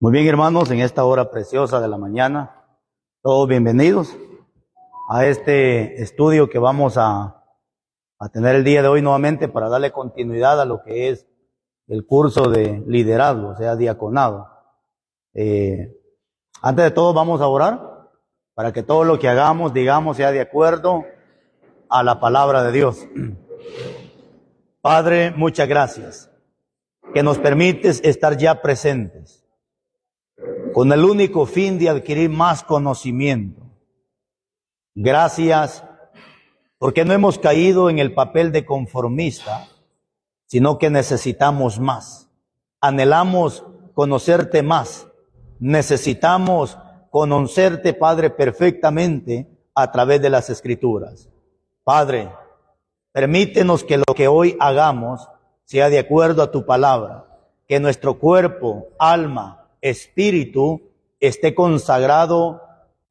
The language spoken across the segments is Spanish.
Muy bien, hermanos, en esta hora preciosa de la mañana, todos bienvenidos a este estudio que vamos a tener el día de hoy nuevamente para darle continuidad a lo que es el curso de liderazgo, o sea, diaconado. Antes de todo vamos a orar para que todo lo que hagamos, digamos, sea de acuerdo a la palabra de Dios. Padre, muchas gracias que nos permites estar ya presentes con el único fin de adquirir más conocimiento. Gracias porque no hemos caído en el papel de conformista, sino que necesitamos más. Anhelamos conocerte más. Necesitamos conocerte, Padre, perfectamente a través de las Escrituras. Padre, permítenos que lo que hoy hagamos sea de acuerdo a tu palabra, que nuestro cuerpo, alma, espíritu esté consagrado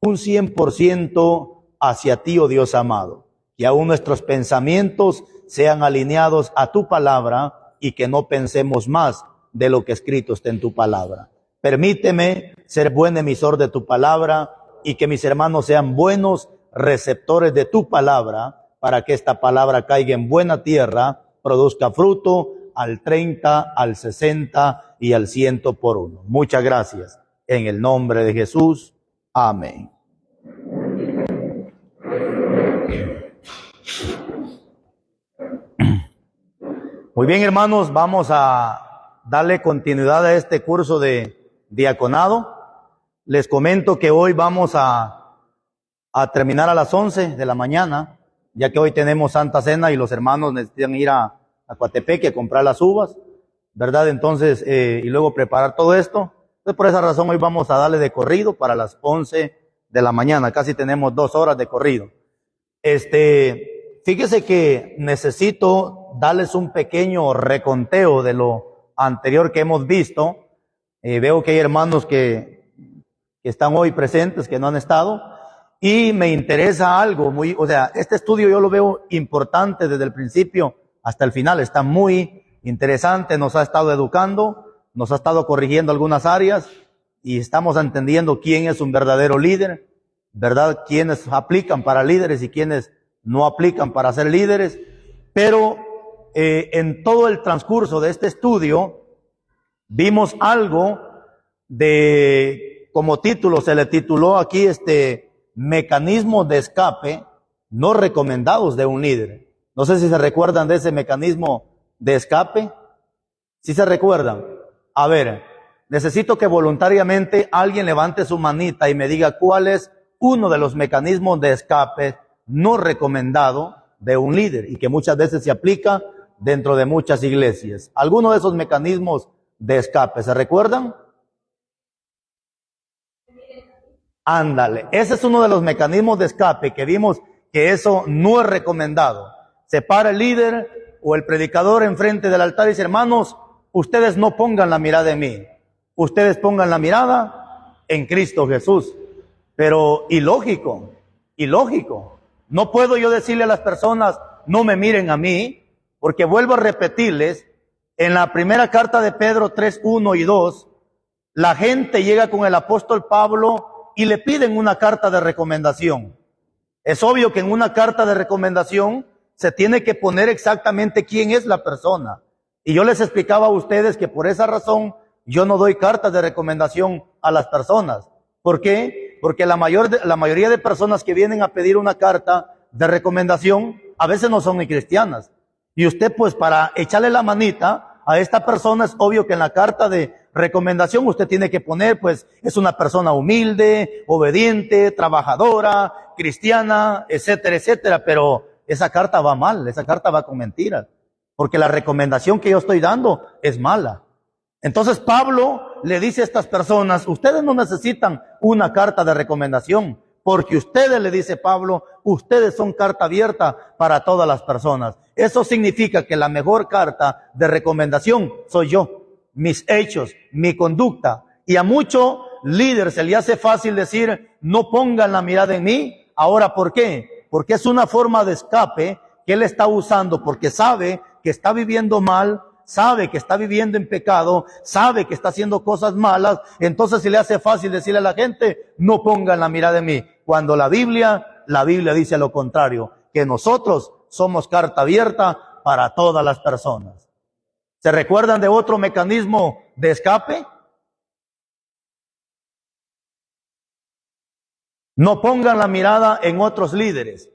un 100% hacia ti, oh Dios amado. Que aún nuestros pensamientos sean alineados a tu palabra y que no pensemos más de lo que escrito está en tu palabra. Permíteme ser buen emisor de tu palabra y que mis hermanos sean buenos receptores de tu palabra para que esta palabra caiga en buena tierra, produzca fruto al 30, al 60 y al 100 por uno. Muchas gracias. En el nombre de Jesús. Amén. Muy bien, hermanos, vamos a darle continuidad a este curso de diaconado. Les comento que hoy vamos a terminar a las 11 de la mañana, ya que hoy tenemos Santa Cena y los hermanos necesitan ir a Coatepeque a comprar las uvas, ¿verdad? Entonces, y luego preparar todo esto. Entonces, por esa razón hoy vamos a darle de corrido para las 11 de la mañana. Casi tenemos 2 horas de corrido. Fíjese que necesito darles un pequeño reconteo de lo anterior que hemos visto. Veo que hay hermanos que están hoy presentes, que no han estado. Y me interesa algo este estudio yo lo veo importante desde el principio hasta el final. Está muy interesante, nos ha estado educando, nos ha estado corrigiendo algunas áreas y estamos entendiendo quién es un verdadero líder, ¿verdad? Quiénes aplican para líderes y quiénes no aplican para ser líderes. Pero en todo el transcurso de este estudio vimos algo como título, se le tituló aquí mecanismos de escape no recomendados de un líder. No sé si se recuerdan de ese mecanismo de escape. ¿Sí se recuerdan? A ver, necesito que voluntariamente alguien levante su manita y me diga cuál es uno de los mecanismos de escape no recomendado de un líder y que muchas veces se aplica dentro de muchas iglesias. ¿Alguno de esos mecanismos de escape se recuerdan? Ándale, ese es uno de los mecanismos de escape que vimos que eso no es recomendado. Se para el líder o el predicador enfrente del altar y dice: hermanos, ustedes no pongan la mirada en mí, ustedes pongan la mirada en Cristo Jesús. Pero ilógico, no puedo yo decirle a las personas no me miren a mí, porque vuelvo a repetirles, en la primera carta de Pedro 3, 1 y 2, la gente llega con el apóstol Pablo y le piden una carta de recomendación. Es obvio que en una carta de recomendación se tiene que poner exactamente quién es la persona. Y yo les explicaba a ustedes que por esa razón yo no doy cartas de recomendación a las personas. ¿Por qué? Porque la mayoría de personas que vienen a pedir una carta de recomendación a veces no son ni cristianas. Y usted, pues, para echarle la manita a esta persona, es obvio que en la carta de recomendación usted tiene que poner, pues, es una persona humilde, obediente, trabajadora, cristiana, etcétera, etcétera. Pero esa carta va mal, esa carta va con mentiras, porque la recomendación que yo estoy dando es mala. Entonces Pablo le dice a estas personas: ustedes no necesitan una carta de recomendación, porque ustedes, le dice Pablo, ustedes son carta abierta para todas las personas. Eso significa que la mejor carta de recomendación soy yo, mis hechos, mi conducta. Y a mucho líder se le hace fácil decir: no pongan la mirada en mí. Ahora, ¿por qué? Porque es una forma de escape que él está usando, porque sabe que está viviendo mal, sabe que está viviendo en pecado, sabe que está haciendo cosas malas, entonces se le hace fácil decirle a la gente, no pongan la mirada en mí. Cuando la Biblia dice lo contrario, que nosotros somos carta abierta para todas las personas. ¿Se recuerdan de otro mecanismo de escape? No pongan la mirada en otros líderes.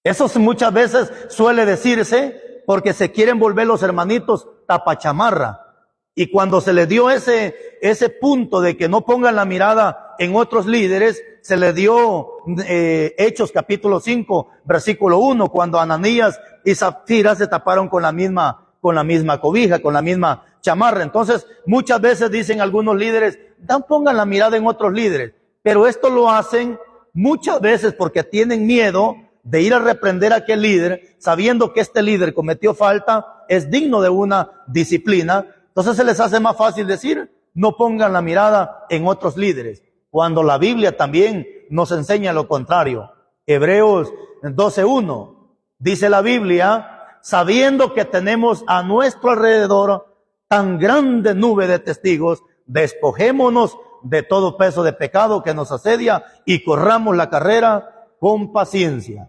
Eso muchas veces suele decirse porque se quieren volver los hermanitos tapachamarra. Y cuando se les dio ese punto de que no pongan la mirada en otros líderes, se les dio Hechos capítulo 5, versículo 1, cuando Ananías y Zafira se taparon con la misma cobija, con la misma chamarra. Entonces, muchas veces dicen algunos líderes, pongan la mirada en otros líderes. Pero esto lo hacen muchas veces porque tienen miedo de ir a reprender a aquel líder, sabiendo que este líder cometió falta, es digno de una disciplina. Entonces se les hace más fácil decir, no pongan la mirada en otros líderes, cuando la Biblia también nos enseña lo contrario. Hebreos 12:1 dice la Biblia, sabiendo que tenemos a nuestro alrededor tan grande nube de testigos, despojémonos de todo peso de pecado que nos asedia y corramos la carrera con paciencia.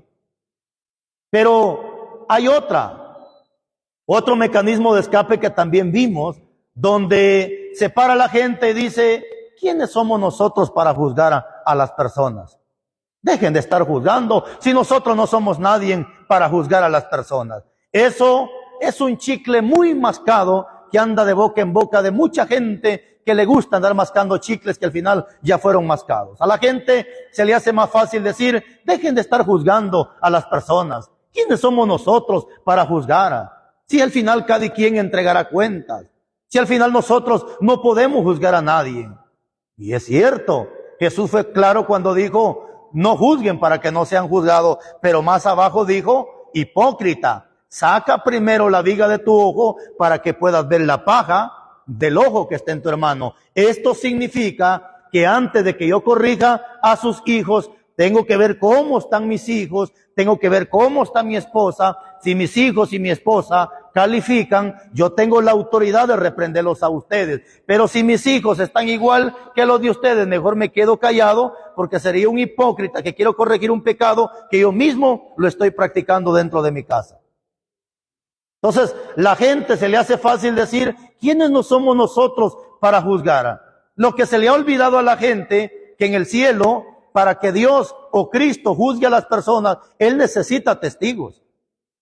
Pero hay otro mecanismo de escape que también vimos, donde se para la gente y dice, ¿quiénes somos nosotros para juzgar a las personas? Dejen de estar juzgando, si nosotros no somos nadie para juzgar a las personas. Eso es un chicle muy mascado que anda de boca en boca de mucha gente que le gusta andar mascando chicles que al final ya fueron mascados. A la gente se le hace más fácil decir, dejen de estar juzgando a las personas. ¿Quiénes somos nosotros para juzgar? Si al final cada quien entregará cuentas. Si al final nosotros no podemos juzgar a nadie. Y es cierto, Jesús fue claro cuando dijo, no juzguen para que no sean juzgados. Pero más abajo dijo, hipócrita, saca primero la viga de tu ojo para que puedas ver la paja del ojo que está en tu hermano. Esto significa que antes de que yo corrija a sus hijos, tengo que ver cómo están mis hijos, tengo que ver cómo está mi esposa. Si mis hijos y mi esposa califican, yo tengo la autoridad de reprenderlos a ustedes. Pero si mis hijos están igual que los de ustedes, mejor me quedo callado, porque sería un hipócrita que quiero corregir un pecado que yo mismo lo estoy practicando dentro de mi casa. Entonces, la gente se le hace fácil decir, ¿quiénes no somos nosotros para juzgar? Lo que se le ha olvidado a la gente, que en el cielo, para que Dios o Cristo juzgue a las personas, Él necesita testigos.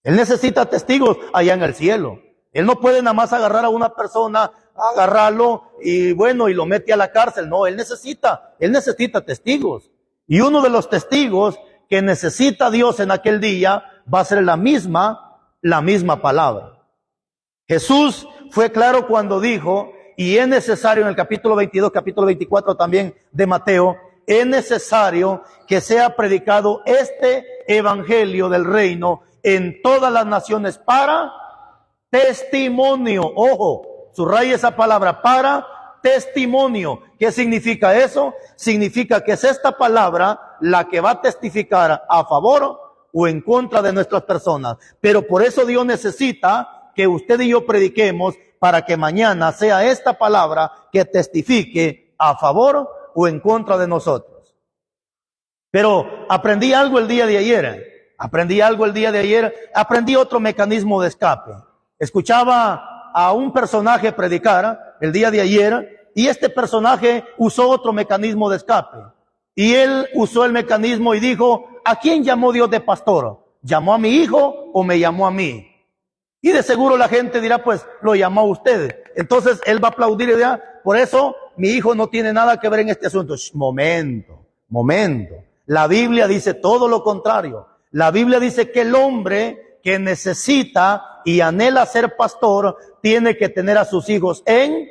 Él necesita testigos allá en el cielo. Él no puede nada más agarrar a una persona, agarrarlo y lo mete a la cárcel. No, Él necesita testigos. Y uno de los testigos que necesita Dios en aquel día va a ser la misma palabra. Jesús fue claro cuando dijo, y es necesario en el capítulo 22, capítulo 24 también de Mateo, es necesario que sea predicado este evangelio del reino en todas las naciones para testimonio. Ojo, subraya esa palabra, para testimonio. ¿Qué significa eso? Significa que es esta palabra la que va a testificar a favor o en contra de nuestras personas. Pero por eso Dios necesita que usted y yo prediquemos, para que mañana sea esta palabra que testifique a favor o en contra de nosotros. Pero aprendí algo el día de ayer. Aprendí otro mecanismo de escape. Escuchaba a un personaje predicar el día de ayer, y este personaje usó otro mecanismo de escape. Y él usó el mecanismo y dijo, ¿a quién llamó Dios de pastor? ¿Llamó a mi hijo o me llamó a mí? Y de seguro la gente dirá, pues lo llamó a ustedes. Entonces él va a aplaudir y dirá, por eso mi hijo no tiene nada que ver en este asunto. Momento. La Biblia dice todo lo contrario. La Biblia dice que el hombre que necesita y anhela ser pastor tiene que tener a sus hijos en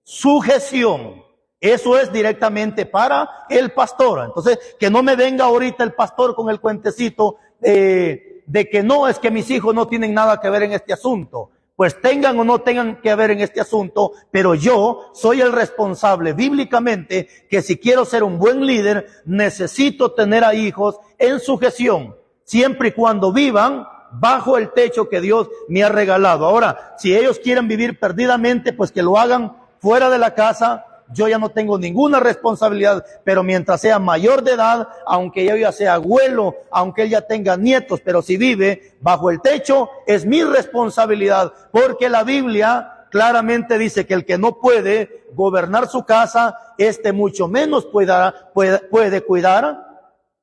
sujeción. Eso es directamente para el pastor. Entonces, que no me venga ahorita el pastor con el cuentecito de que no, es que mis hijos no tienen nada que ver en este asunto. Pues tengan o no tengan que ver en este asunto, pero yo soy el responsable bíblicamente que si quiero ser un buen líder, necesito tener a hijos en sujeción, siempre y cuando vivan bajo el techo que Dios me ha regalado. Ahora, si ellos quieren vivir perdidamente, pues que lo hagan fuera de la casa. Yo ya no tengo ninguna responsabilidad, pero mientras sea mayor de edad, aunque yo ya sea abuelo, aunque él ya tenga nietos, pero si vive bajo el techo, es mi responsabilidad, porque la Biblia claramente dice que el que no puede gobernar su casa, mucho menos puede cuidar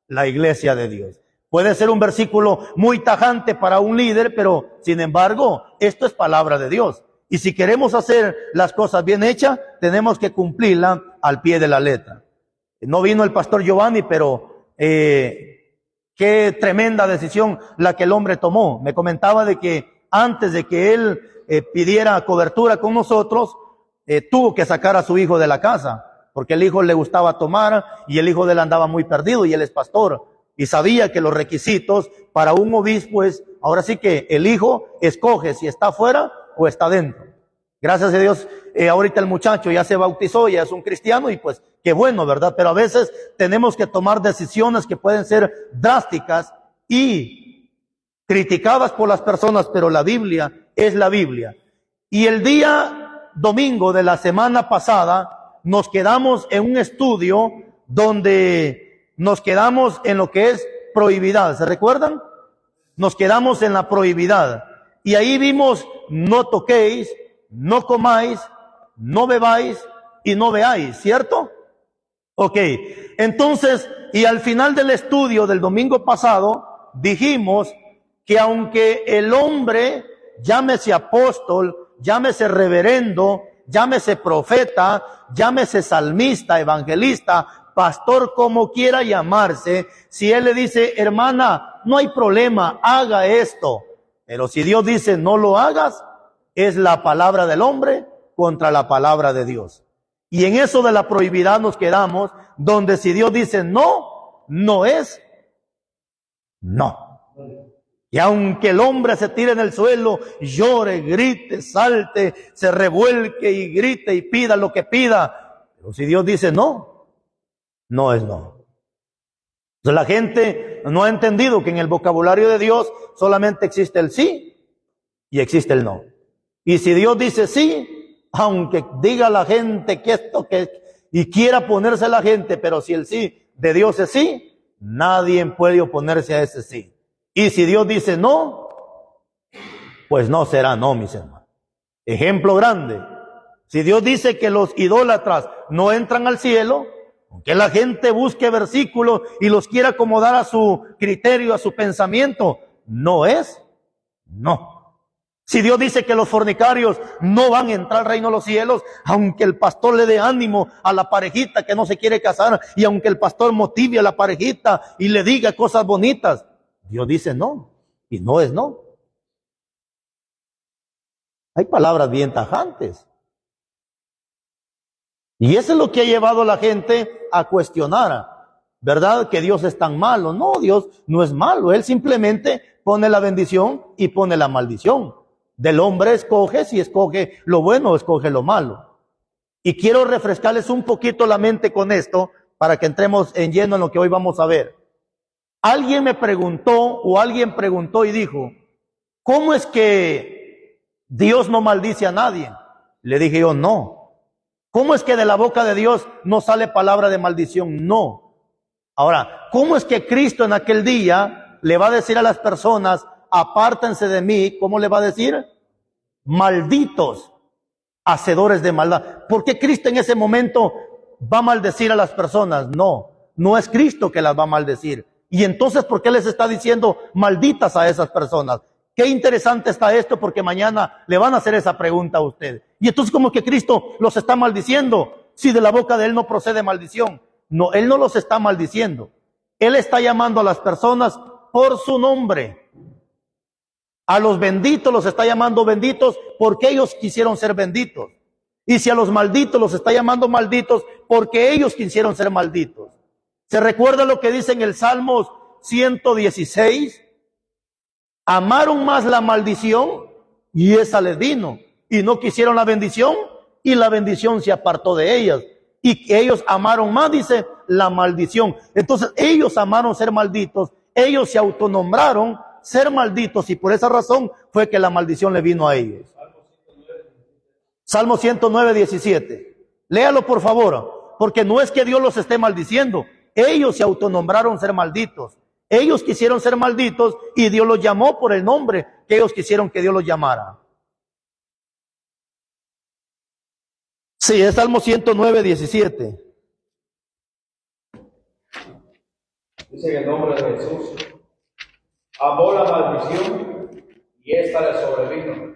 la iglesia de Dios. Puede ser un versículo muy tajante para un líder, pero sin embargo, esto es palabra de Dios. Y si queremos hacer las cosas bien hechas, tenemos que cumplirla al pie de la letra. No vino el pastor Giovanni, pero qué tremenda decisión la que el hombre tomó. Me comentaba de que antes de que él pidiera cobertura con nosotros, tuvo que sacar a su hijo de la casa, porque el hijo le gustaba tomar y el hijo de él andaba muy perdido y él es pastor. Y sabía que los requisitos para un obispo es, ahora sí que el hijo escoge si está afuera o está dentro. Gracias a Dios, ahorita el muchacho ya se bautizó, ya es un cristiano y pues qué bueno, ¿verdad? Pero a veces tenemos que tomar decisiones que pueden ser drásticas y criticadas por las personas, pero la Biblia es la Biblia. Y el día domingo de la semana pasada nos quedamos en un estudio donde nos quedamos en lo que es prohibidad. ¿Se recuerdan? Nos quedamos en la prohibidad. Y ahí vimos, no toquéis, no comáis, no bebáis y no veáis, ¿cierto? Ok, entonces, y al final del estudio del domingo pasado, dijimos que aunque el hombre, llámese apóstol, llámese reverendo, llámese profeta, llámese salmista, evangelista, pastor, como quiera llamarse, si él le dice, hermana, no hay problema, haga esto. Pero si Dios dice no lo hagas, es la palabra del hombre contra la palabra de Dios. Y en eso de la prohibidad nos quedamos, donde si Dios dice no, no es no. Y aunque el hombre se tire en el suelo, llore, grite, salte, se revuelque y grite y pida lo que pida, pero si Dios dice no, no es no. Entonces la gente no ha entendido que en el vocabulario de Dios solamente existe el sí y existe el no. Y si Dios dice sí, aunque diga la gente que esto, que y quiera ponerse la gente, pero si el sí de Dios es sí, nadie puede oponerse a ese sí. Y si Dios dice no, pues no será no, mis hermanos. Ejemplo grande. Si Dios dice que los idólatras no entran al cielo, aunque la gente busque versículos y los quiera acomodar a su criterio, a su pensamiento, no es no. Si Dios dice que los fornicarios no van a entrar al reino de los cielos, aunque el pastor le dé ánimo a la parejita que no se quiere casar, y aunque el pastor motive a la parejita y le diga cosas bonitas, Dios dice no, y no es no. Hay palabras bien tajantes. Y eso es lo que ha llevado a la gente a cuestionar, ¿verdad? Que Dios es tan malo. No, Dios no es malo. Él simplemente pone la bendición y pone la maldición. Del hombre escoge, si escoge lo bueno o escoge lo malo. Y quiero refrescarles un poquito la mente con esto para que entremos en lleno en lo que hoy vamos a ver. Alguien me preguntó o alguien preguntó y dijo, ¿cómo es que Dios no maldice a nadie? Le dije yo, no. ¿Cómo es que de la boca de Dios no sale palabra de maldición? No. Ahora, ¿cómo es que Cristo en aquel día le va a decir a las personas, apártense de mí? ¿Cómo le va a decir? Malditos, hacedores de maldad. ¿Por qué Cristo en ese momento va a maldecir a las personas? No, no es Cristo que las va a maldecir. Y entonces, ¿por qué les está diciendo malditas a esas personas? Qué interesante está esto, porque mañana le van a hacer esa pregunta a usted. Y entonces, ¿cómo que Cristo los está maldiciendo? Si de la boca de Él no procede maldición. No, Él no los está maldiciendo. Él está llamando a las personas por su nombre. A los benditos los está llamando benditos porque ellos quisieron ser benditos. Y si a los malditos los está llamando malditos porque ellos quisieron ser malditos. ¿Se recuerda lo que dice en el Salmos 116? Amaron más la maldición y esa les vino. Y no quisieron la bendición y la bendición se apartó de ellas. Y ellos amaron más, dice, la maldición. Entonces ellos amaron ser malditos. Ellos se autonombraron ser malditos, y por esa razón fue que la maldición le vino a ellos. Salmo 109, 17. Léalo por favor, porque no es que Dios los esté maldiciendo. Ellos se autonombraron ser malditos. Ellos quisieron ser malditos y Dios los llamó por el nombre que ellos quisieron que Dios los llamara. Sí, es Salmo 109, 17. Dice en el nombre de Jesús, amó la maldición y ésta le sobrevino,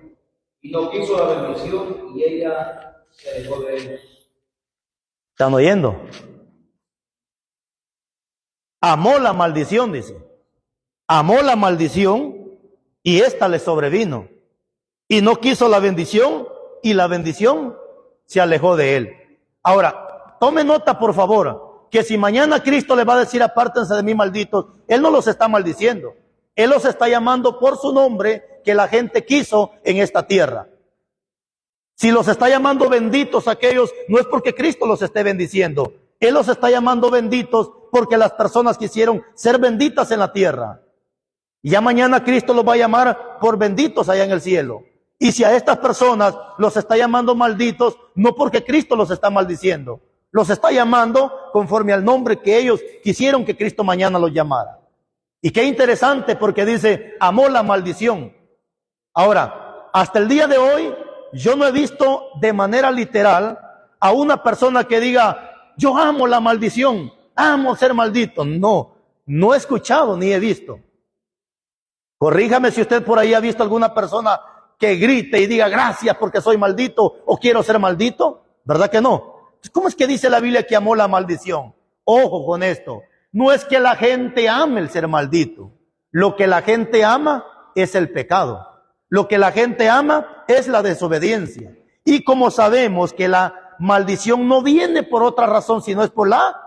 y no quiso la bendición y ella se dejó de él. ¿Están oyendo? Amó la maldición, dice. Amó la maldición y ésta le sobrevino. Y no quiso la bendición y la bendición se alejó de él. Ahora, tome nota por favor, que si mañana Cristo le va a decir apártense de mí malditos, Él no los está maldiciendo. Él los está llamando por su nombre que la gente quiso en esta tierra. Si los está llamando benditos aquellos, no es porque Cristo los esté bendiciendo. Él los está llamando benditos porque las personas quisieron ser benditas en la tierra. Y ya mañana Cristo los va a llamar por benditos allá en el cielo. Y si a estas personas los está llamando malditos, no porque Cristo los está maldiciendo. Los está llamando conforme al nombre que ellos quisieron que Cristo mañana los llamara. Y qué interesante porque dice, amó la maldición. Ahora, hasta el día de hoy, yo no he visto de manera literal a una persona que diga, yo amo la maldición, amo ser maldito. No, no he escuchado ni he visto. Corríjame si usted por ahí ha visto alguna persona que grite y diga gracias porque soy maldito o quiero ser maldito. ¿Verdad que no? ¿Cómo es que dice la Biblia que amó la maldición? Ojo con esto. No es que la gente ame el ser maldito. Lo que la gente ama es el pecado. Lo que la gente ama es la desobediencia. Y como sabemos que la maldición no viene por otra razón, sino es por la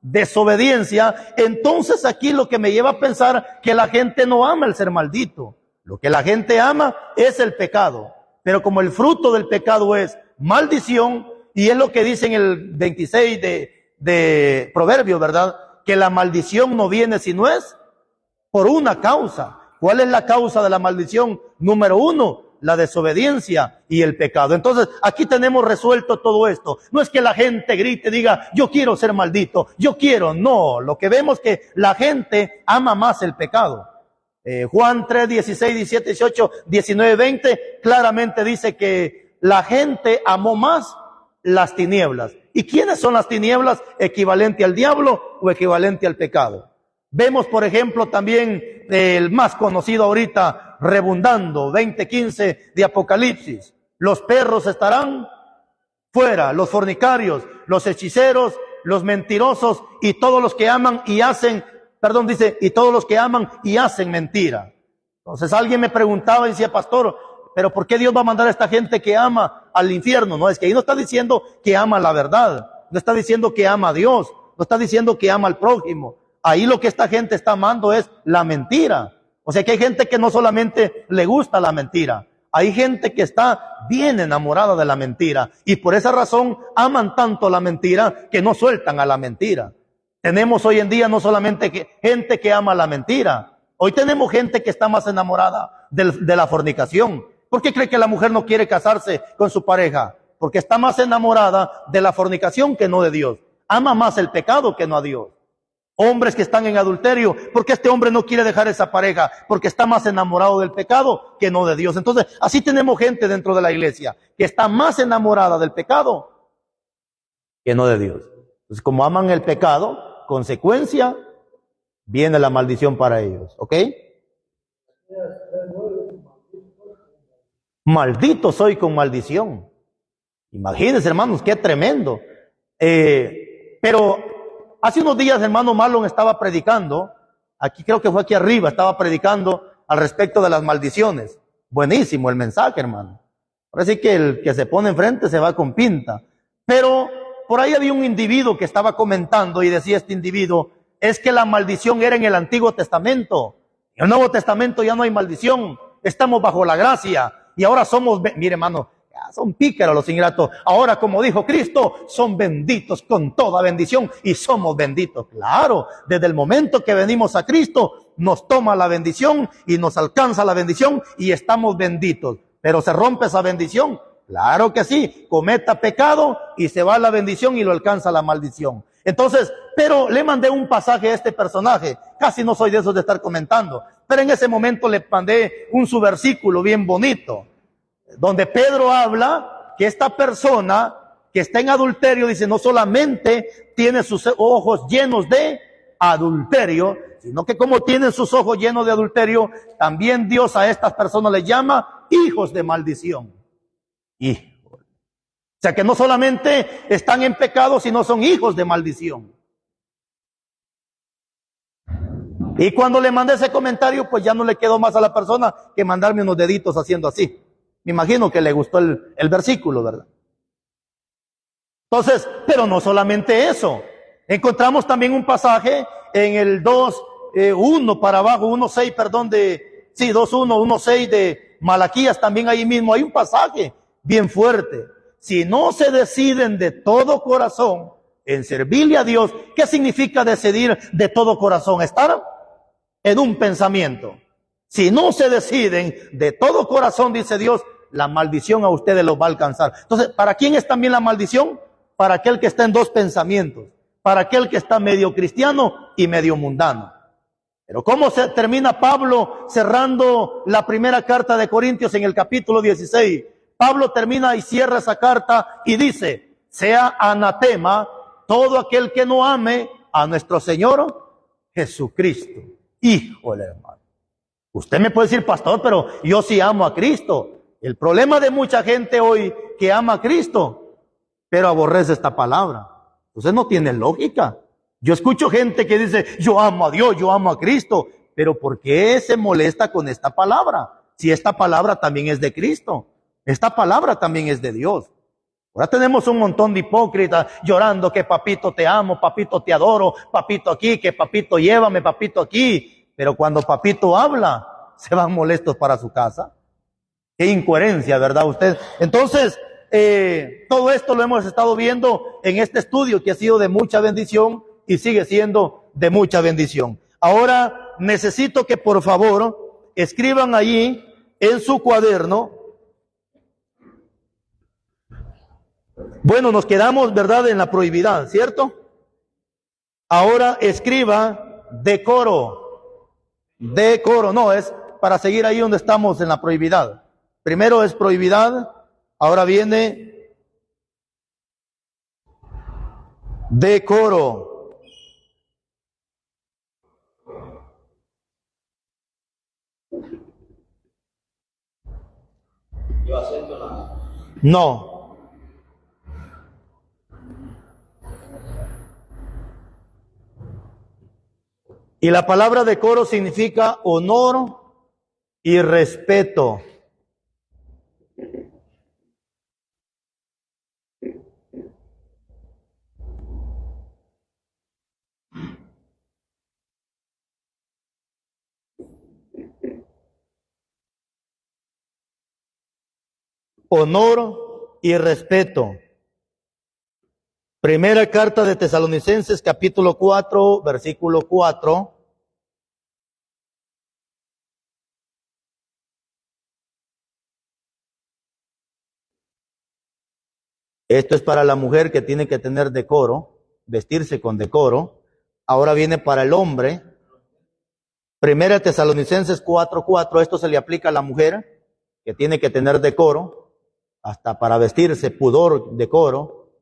desobediencia, entonces aquí lo que me lleva a pensar que la gente no ama el ser maldito. Lo que la gente ama es el pecado. Pero como el fruto del pecado es maldición, y es lo que dice en el 26 de Proverbios, ¿verdad? Que la maldición no viene si no es por una causa. ¿Cuál es la causa de la maldición? Número 1, la desobediencia y el pecado. Entonces, aquí tenemos resuelto todo esto. No es que la gente grite y diga, yo quiero ser maldito, yo quiero. No, lo que vemos es que la gente ama más el pecado. Juan 3, 16, 17, 18, 19, 20, claramente dice que la gente amó más las tinieblas. ¿Y quiénes son las tinieblas? ¿Equivalente al diablo o equivalente al pecado? Vemos, por ejemplo, también el más conocido ahorita, rebundando, 20:15 de Apocalipsis. Los perros estarán fuera, los fornicarios, los hechiceros, los mentirosos y todos los que aman y hacen, dice, y todos los que aman y hacen mentira. Entonces alguien me preguntaba y decía, pastor, pero ¿por qué Dios va a mandar a esta gente que ama al infierno? No, es que ahí no está diciendo que ama la verdad, no está diciendo que ama a Dios, no está diciendo que ama al prójimo. Ahí lo que esta gente está amando es la mentira. O sea que hay gente que no solamente le gusta la mentira, hay gente que está bien enamorada de la mentira y por esa razón aman tanto la mentira que no sueltan a la mentira. Tenemos hoy en día no solamente gente que ama la mentira, hoy tenemos gente que está más enamorada de la fornicación. ¿Por qué cree que la mujer no quiere casarse con su pareja? Porque está más enamorada de la fornicación que no de Dios. Ama más el pecado que no a Dios. Hombres que están en adulterio, ¿por qué este hombre no quiere dejar esa pareja? Porque está más enamorado del pecado que no de Dios. Entonces, así tenemos gente dentro de la iglesia que está más enamorada del pecado que no de Dios. Entonces, como aman el pecado, consecuencia, viene la maldición para ellos. ¿Ok? Maldito soy con maldición. Imagínense, hermanos, qué tremendo. Pero hace unos días, hermano Marlon estaba predicando, aquí creo que fue aquí arriba, estaba predicando al respecto de las maldiciones. Buenísimo el mensaje, hermano. Ahora sí que el que se pone enfrente se va con pinta. Pero por ahí había un individuo que estaba comentando y decía este individuo, es que la maldición era en el Antiguo Testamento. En el Nuevo Testamento ya no hay maldición, estamos bajo la gracia. Y ahora somos, mire hermano, Son pícaros los ingratos. Ahora, como dijo Cristo, son benditos con toda bendición y somos benditos. Claro, desde el momento que venimos a Cristo, nos toma la bendición y nos alcanza la bendición y estamos benditos. Pero ¿se rompe esa bendición? Claro que sí. Cometa pecado y se va la bendición y lo alcanza la maldición. Entonces, pero le mandé un pasaje a este personaje. Casi no soy de esos de estar comentando. Pero en ese momento le mandé un subversículo bien bonito, donde Pedro habla que esta persona que está en adulterio, dice, no solamente tiene sus ojos llenos de adulterio, sino que como tienen sus ojos llenos de adulterio, también Dios a estas personas les llama hijos de maldición. Hijos. O sea que no solamente están en pecado, sino son hijos de maldición. Y cuando le mandé ese comentario, pues ya no le quedó más a la persona que mandarme unos deditos haciendo así. Me imagino que le gustó el versículo, ¿verdad? Entonces, pero no solamente eso. Encontramos también un pasaje en el 2:1 para abajo, 1:6, perdón, 2:1, 1:6 de Malaquías, también ahí mismo hay un pasaje bien fuerte. Si no se deciden de todo corazón en servirle a Dios, ¿qué significa decidir de todo corazón? Estar en un pensamiento. Si no se deciden de todo corazón, dice Dios, la maldición a ustedes los va a alcanzar. Entonces, ¿para quién es también la maldición? Para aquel que está en dos pensamientos, para aquel que está medio cristiano y medio mundano. Pero ¿cómo se termina Pablo cerrando la primera carta de Corintios en el capítulo 16? Pablo termina y cierra esa carta y dice, sea anatema todo aquel que no ame a nuestro Señor Jesucristo. Híjole, hermano. Usted me puede decir, pastor, pero yo sí amo a Cristo. El problema de mucha gente hoy que ama a Cristo, pero aborrece esta palabra. Entonces no tiene lógica. Yo escucho gente que dice, yo amo a Dios, yo amo a Cristo, pero ¿por qué se molesta con esta palabra? Si esta palabra también es de Cristo, esta palabra también es de Dios. Ahora tenemos un montón de hipócritas llorando que papito te amo, papito te adoro, papito aquí, que papito llévame, papito aquí. Pero cuando papito habla, se van molestos para su casa. Qué incoherencia, ¿verdad usted? Entonces, todo esto lo hemos estado viendo en este estudio que ha sido de mucha bendición y sigue siendo de mucha bendición. Ahora necesito que por favor escriban allí en su cuaderno. Bueno, nos quedamos, ¿verdad?, en la prohibidad, ¿cierto? Ahora escriba decoro. Decoro, no, es para seguir ahí donde estamos en la prohibidad. Primero es prohibidad, ahora viene decoro. Yo acepto la... No. Y la palabra decoro significa honor y respeto. Honor y respeto. Primera carta de Tesalonicenses, capítulo 4, versículo 4. Esto es para la mujer que tiene que tener decoro, vestirse con decoro. Ahora viene para el hombre. Primera Tesalonicenses 4:4, esto se le aplica a la mujer que tiene que tener decoro, hasta para vestirse, pudor, decoro.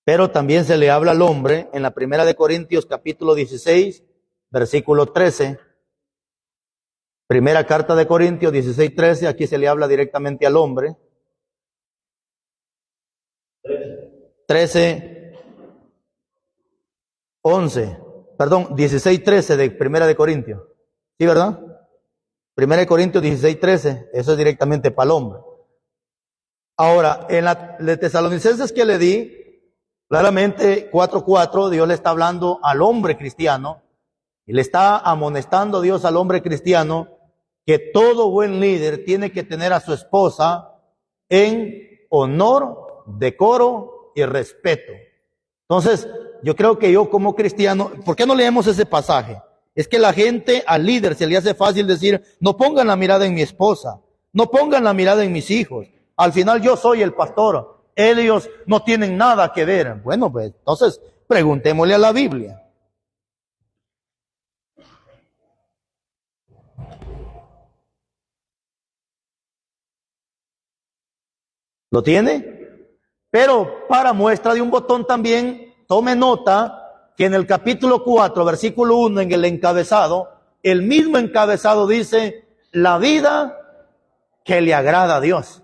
Pero también se le habla al hombre en la Primera de Corintios capítulo 16, versículo 13. Primera carta de Corintios 16:13, aquí se le habla directamente al hombre. 16:13 de Primera de Corintios. ¿Sí, verdad? Primera de Corintios 16:13, eso es directamente para el hombre. Ahora, en la de Tesalonicenses que le di, claramente 4:4, Dios le está hablando al hombre cristiano y le está amonestando Dios al hombre cristiano que todo buen líder tiene que tener a su esposa en honor, decoro y respeto. Entonces, yo creo que yo como cristiano, ¿por qué no leemos ese pasaje? Es que la gente, al líder se le hace fácil decir, no pongan la mirada en mi esposa, no pongan la mirada en mis hijos. Al final yo soy el pastor, ellos no tienen nada que ver. Bueno, pues entonces preguntémosle a la Biblia. ¿Lo tiene? Pero para muestra de un botón también, tome nota que en el capítulo 4, versículo 1, en el encabezado, el mismo encabezado dice, la vida que le agrada a Dios.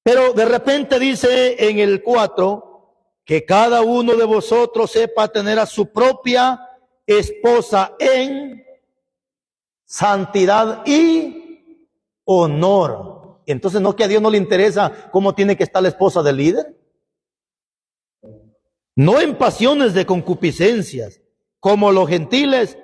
Pero de repente dice en el 4, que cada uno de vosotros sepa tener a su propia esposa en santidad y honor. Entonces, ¿no que a Dios no le interesa cómo tiene que estar la esposa del líder? No en pasiones de concupiscencias, como los gentiles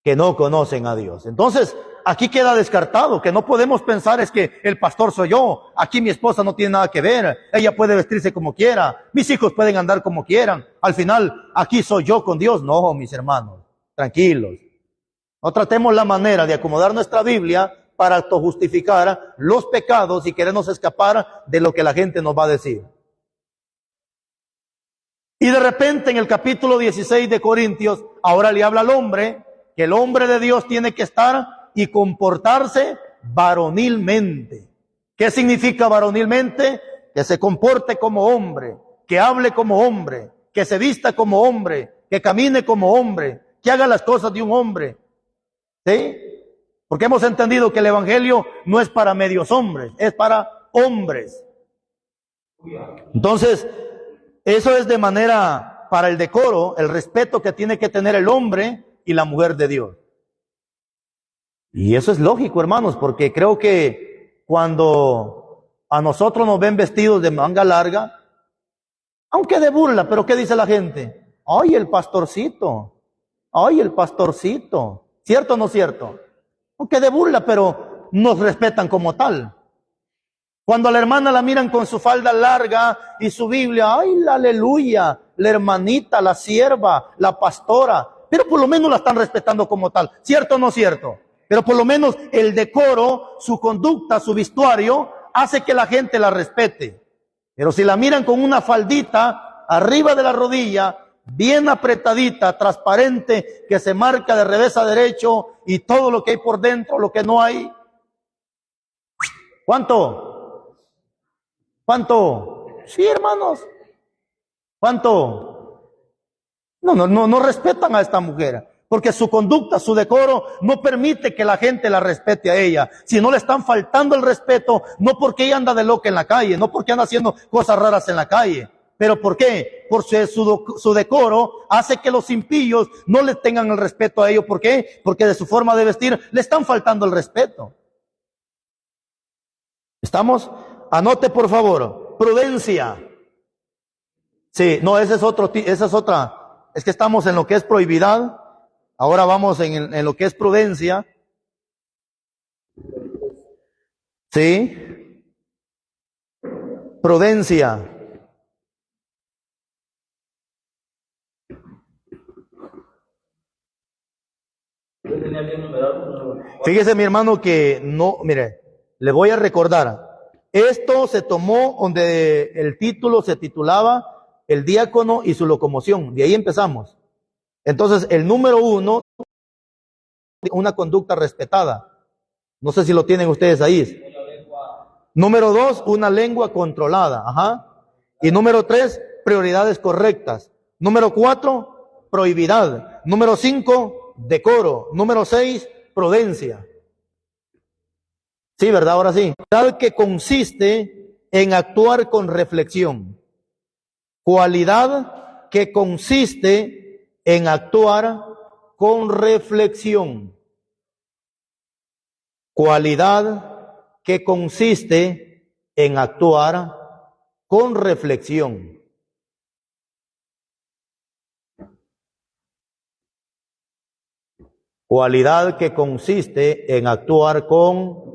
que no conocen a Dios. Entonces, aquí queda descartado que no podemos pensar es que el pastor soy yo, aquí mi esposa no tiene nada que ver, ella puede vestirse como quiera, mis hijos pueden andar como quieran, al final aquí soy yo con Dios. No, mis hermanos, tranquilos. No tratemos la manera de acomodar nuestra Biblia para autojustificar los pecados y querernos escapar de lo que la gente nos va a decir. Y de repente en el capítulo 16 de Corintios, ahora le habla al hombre, que el hombre de Dios tiene que estar y comportarse varonilmente. ¿Qué significa varonilmente? Que se comporte como hombre, que hable como hombre, que se vista como hombre, que camine como hombre, que haga las cosas de un hombre. ¿Sí? Porque hemos entendido que el evangelio no es para medios hombres, es para hombres. Entonces, eso es de manera para el decoro, el respeto que tiene que tener el hombre y la mujer de Dios. Y eso es lógico, hermanos, porque creo que cuando a nosotros nos ven vestidos de manga larga, aunque de burla, pero ¿qué dice la gente? ¡Ay, el pastorcito! ¡Ay, el pastorcito! ¿Cierto o no cierto? Aunque de burla, pero nos respetan como tal. Cuando a la hermana la miran con su falda larga y su Biblia, ¡ay, la aleluya! La hermanita, la sierva, la pastora, pero por lo menos la están respetando como tal. ¿Cierto o no cierto? Pero por lo menos el decoro, su conducta, su vestuario, hace que la gente la respete. Pero si la miran con una faldita arriba de la rodilla, bien apretadita, transparente, que se marca de revés a derecho y todo lo que hay por dentro, lo que no hay. ¿Cuánto? ¿Cuánto? Sí, hermanos. ¿Cuánto? No respetan a esta mujer, porque su conducta, su decoro, no permite que la gente la respete a ella. Si no le están faltando el respeto, no porque ella anda de loca en la calle, no porque anda haciendo cosas raras en la calle. ¿Pero por qué? Porque su decoro hace que los impíos no le tengan el respeto a ellos. ¿Por qué? Porque de su forma de vestir le están faltando el respeto. ¿Estamos? Anote por favor, prudencia. Sí, no, esa es otra. Es que estamos en lo que es prohibidad. Ahora vamos en lo que es prudencia. Sí. Prudencia. Fíjese, mi hermano, que no, mire, le voy a recordar. Esto se tomó donde el título se titulaba El diácono y su locomoción. De ahí empezamos. Entonces, el número 1, una conducta respetada. No sé si lo tienen ustedes ahí. Número 2, una lengua controlada. Ajá. Y número 3, prioridades correctas. Número 4, prohibidad. Número 5, decoro. Número 6, prudencia. Sí, ¿verdad? Ahora sí. Tal que consiste en actuar con reflexión. Cualidad que consiste en actuar con reflexión. Cualidad que consiste en actuar con reflexión. Cualidad que consiste en actuar con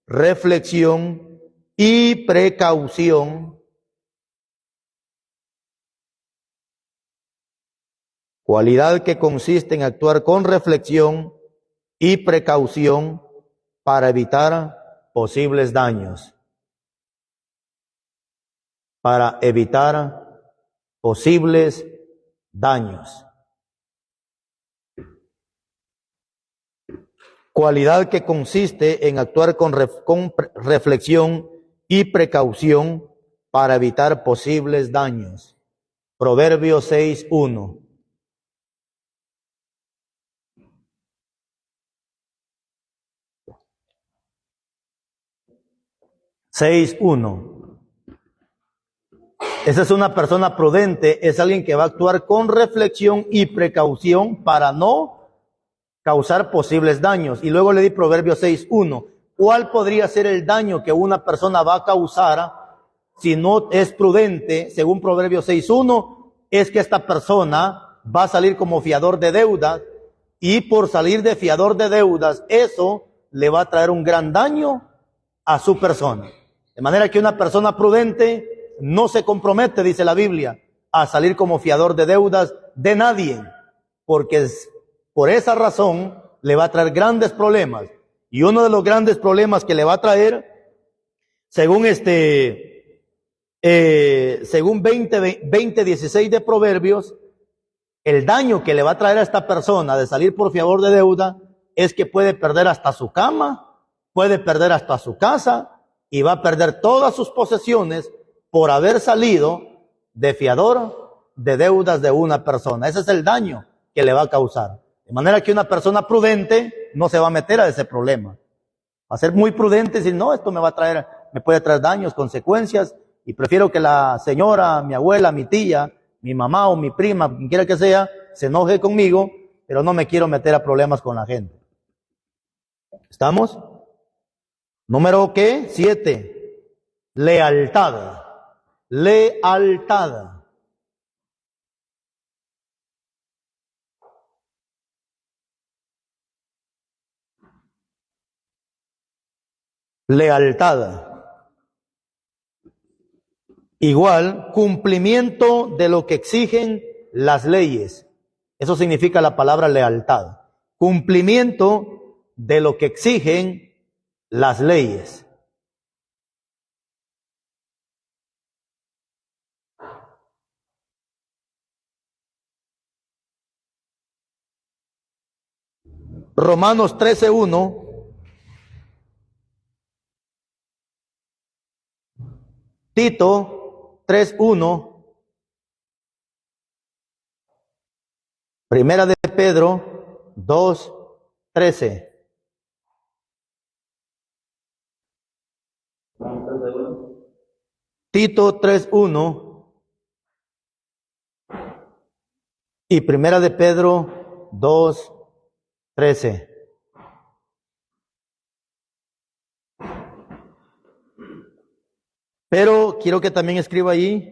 reflexión y precaución. Cualidad que consiste en actuar con reflexión y precaución para evitar posibles daños. Para evitar posibles daños. Cualidad que consiste en actuar con reflexión y precaución para evitar posibles daños. Proverbios 6:1. 6:1. Esa es una persona prudente, es alguien que va a actuar con reflexión y precaución para no causar posibles daños. Y luego le di Proverbios 6:1. ¿Cuál podría ser el daño que una persona va a causar si no es prudente? Según Proverbios 6:1, es que esta persona va a salir como fiador de deudas, y por salir de fiador de deudas, eso le va a traer un gran daño a su persona. De manera que una persona prudente no se compromete, dice la Biblia, a salir como fiador de deudas de nadie, porque por esa razón le va a traer grandes problemas. Y uno de los grandes problemas que le va a traer, según según 20:16 de Proverbios, el daño que le va a traer a esta persona de salir por fiador de deuda es que puede perder hasta su cama, puede perder hasta su casa, y va a perder todas sus posesiones por haber salido de fiador de deudas de una persona. Ese es el daño que le va a causar. De manera que una persona prudente no se va a meter a ese problema. Va a ser muy prudente y decir, no, esto me puede traer daños, consecuencias, y prefiero que la señora, mi abuela, mi tía, mi mamá o mi prima, quien quiera que sea, se enoje conmigo, pero no me quiero meter a problemas con la gente. ¿Estamos? Número ¿qué? 7. Lealtad. Lealtad. Lealtad. Igual, cumplimiento de lo que exigen las leyes. Eso significa la palabra lealtad. Cumplimiento de lo que exigen las leyes. Romanos 13:1. Tito 3:1. Primera de Pedro 2:13. Tito 3:1 y Primera de Pedro 2:13. Pero quiero que también escriba allí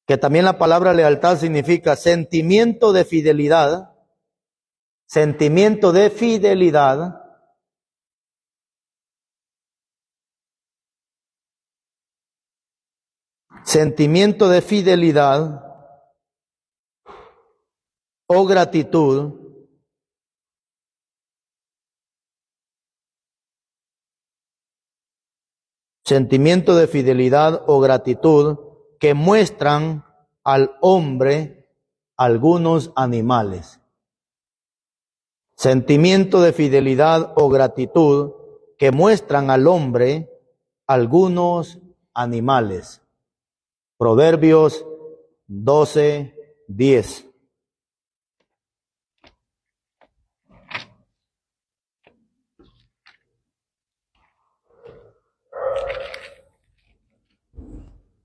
que también la palabra lealtad significa sentimiento de fidelidad, sentimiento de fidelidad, sentimiento de fidelidad o gratitud, sentimiento de fidelidad o gratitud que muestran al hombre algunos animales. Sentimiento de fidelidad o gratitud que muestran al hombre algunos animales. Proverbios 12:10.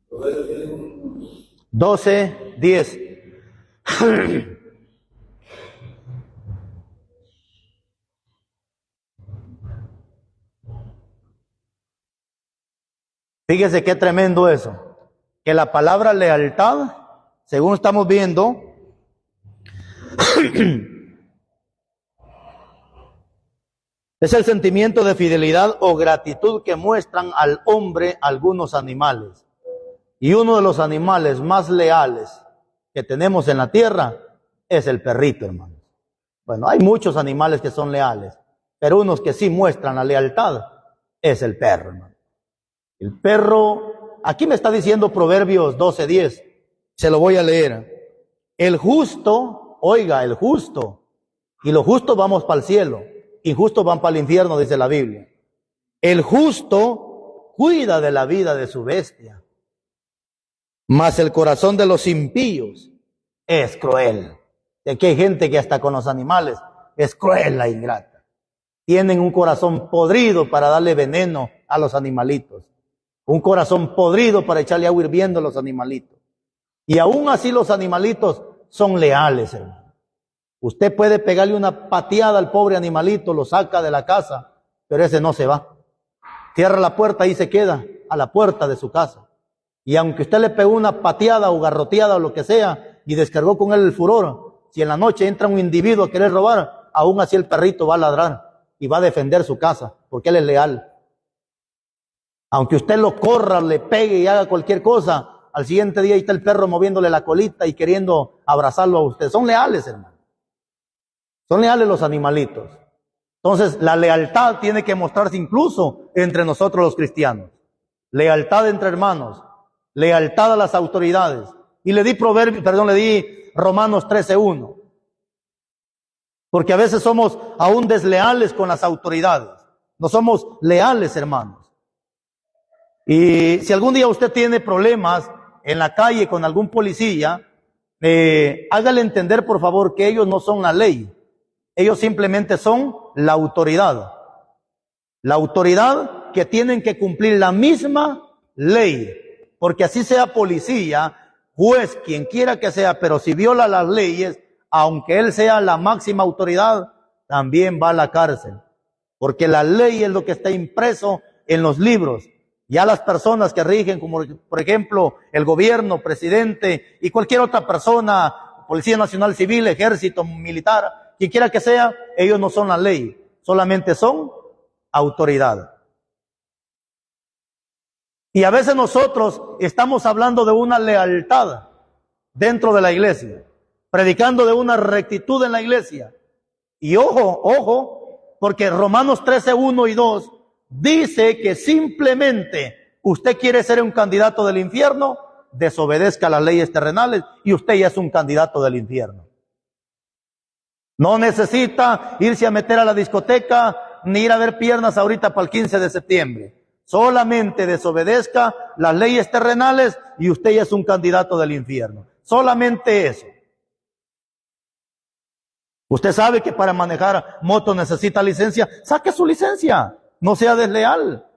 Proverbios 12:10. Fíjese qué tremendo eso, que la palabra lealtad, según estamos viendo, Es el sentimiento de fidelidad o gratitud que muestran al hombre algunos animales. Y uno de los animales más leales que tenemos en la tierra es el perrito, hermano. Bueno, hay muchos animales que son leales, pero unos que sí muestran la lealtad es el perro, hermano. El perro, aquí me está diciendo Proverbios 12:10, se lo voy a leer. El justo, oiga, el justo, y los justos vamos para el cielo, injustos van para el infierno, dice la Biblia. El justo cuida de la vida de su bestia, mas el corazón de los impíos es cruel. Y aquí hay gente que hasta con los animales es cruel, la ingrata. Tienen un corazón podrido para darle veneno a los animalitos. Un corazón podrido para echarle agua hirviendo a los animalitos. Y aún así los animalitos son leales, hermano. Usted puede pegarle una pateada al pobre animalito, lo saca de la casa, pero ese no se va. Cierra la puerta y se queda a la puerta de su casa. Y aunque usted le pegó una pateada o garroteada o lo que sea y descargó con él el furor, si en la noche entra un individuo a querer robar, aún así el perrito va a ladrar y va a defender su casa, porque él es leal. Aunque usted lo corra, le pegue y haga cualquier cosa, al siguiente día ahí está el perro moviéndole la colita y queriendo abrazarlo a usted. Son leales, hermano. Son leales los animalitos. Entonces, la lealtad tiene que mostrarse incluso entre nosotros los cristianos. Lealtad entre hermanos. Lealtad a las autoridades. Y le di Romanos 13:1. Porque a veces somos aún desleales con las autoridades. No somos leales, hermanos. Y si algún día usted tiene problemas en la calle con algún policía, hágale entender, por favor, que ellos no son la ley. Ellos simplemente son la autoridad. La autoridad que tienen que cumplir la misma ley. Porque así sea policía, juez, quien quiera que sea, pero si viola las leyes, aunque él sea la máxima autoridad, también va a la cárcel. Porque la ley es lo que está impreso en los libros. Ya las personas que rigen, como por ejemplo el gobierno, presidente y cualquier otra persona, Policía Nacional Civil, Ejército, Militar, quien quiera que sea, ellos no son la ley, solamente son autoridad. Y a veces nosotros estamos hablando de una lealtad dentro de la iglesia, predicando de una rectitud en la iglesia. Y ojo, porque Romanos 13:1 y 2 dice que simplemente usted quiere ser un candidato del infierno, desobedezca las leyes terrenales y usted ya es un candidato del infierno. No necesita irse a meter a la discoteca ni ir a ver piernas ahorita para el 15 de septiembre. Solamente desobedezca las leyes terrenales y usted ya es un candidato del infierno. Solamente eso. Usted sabe que para manejar moto necesita licencia. Saque su licencia. No sea desleal.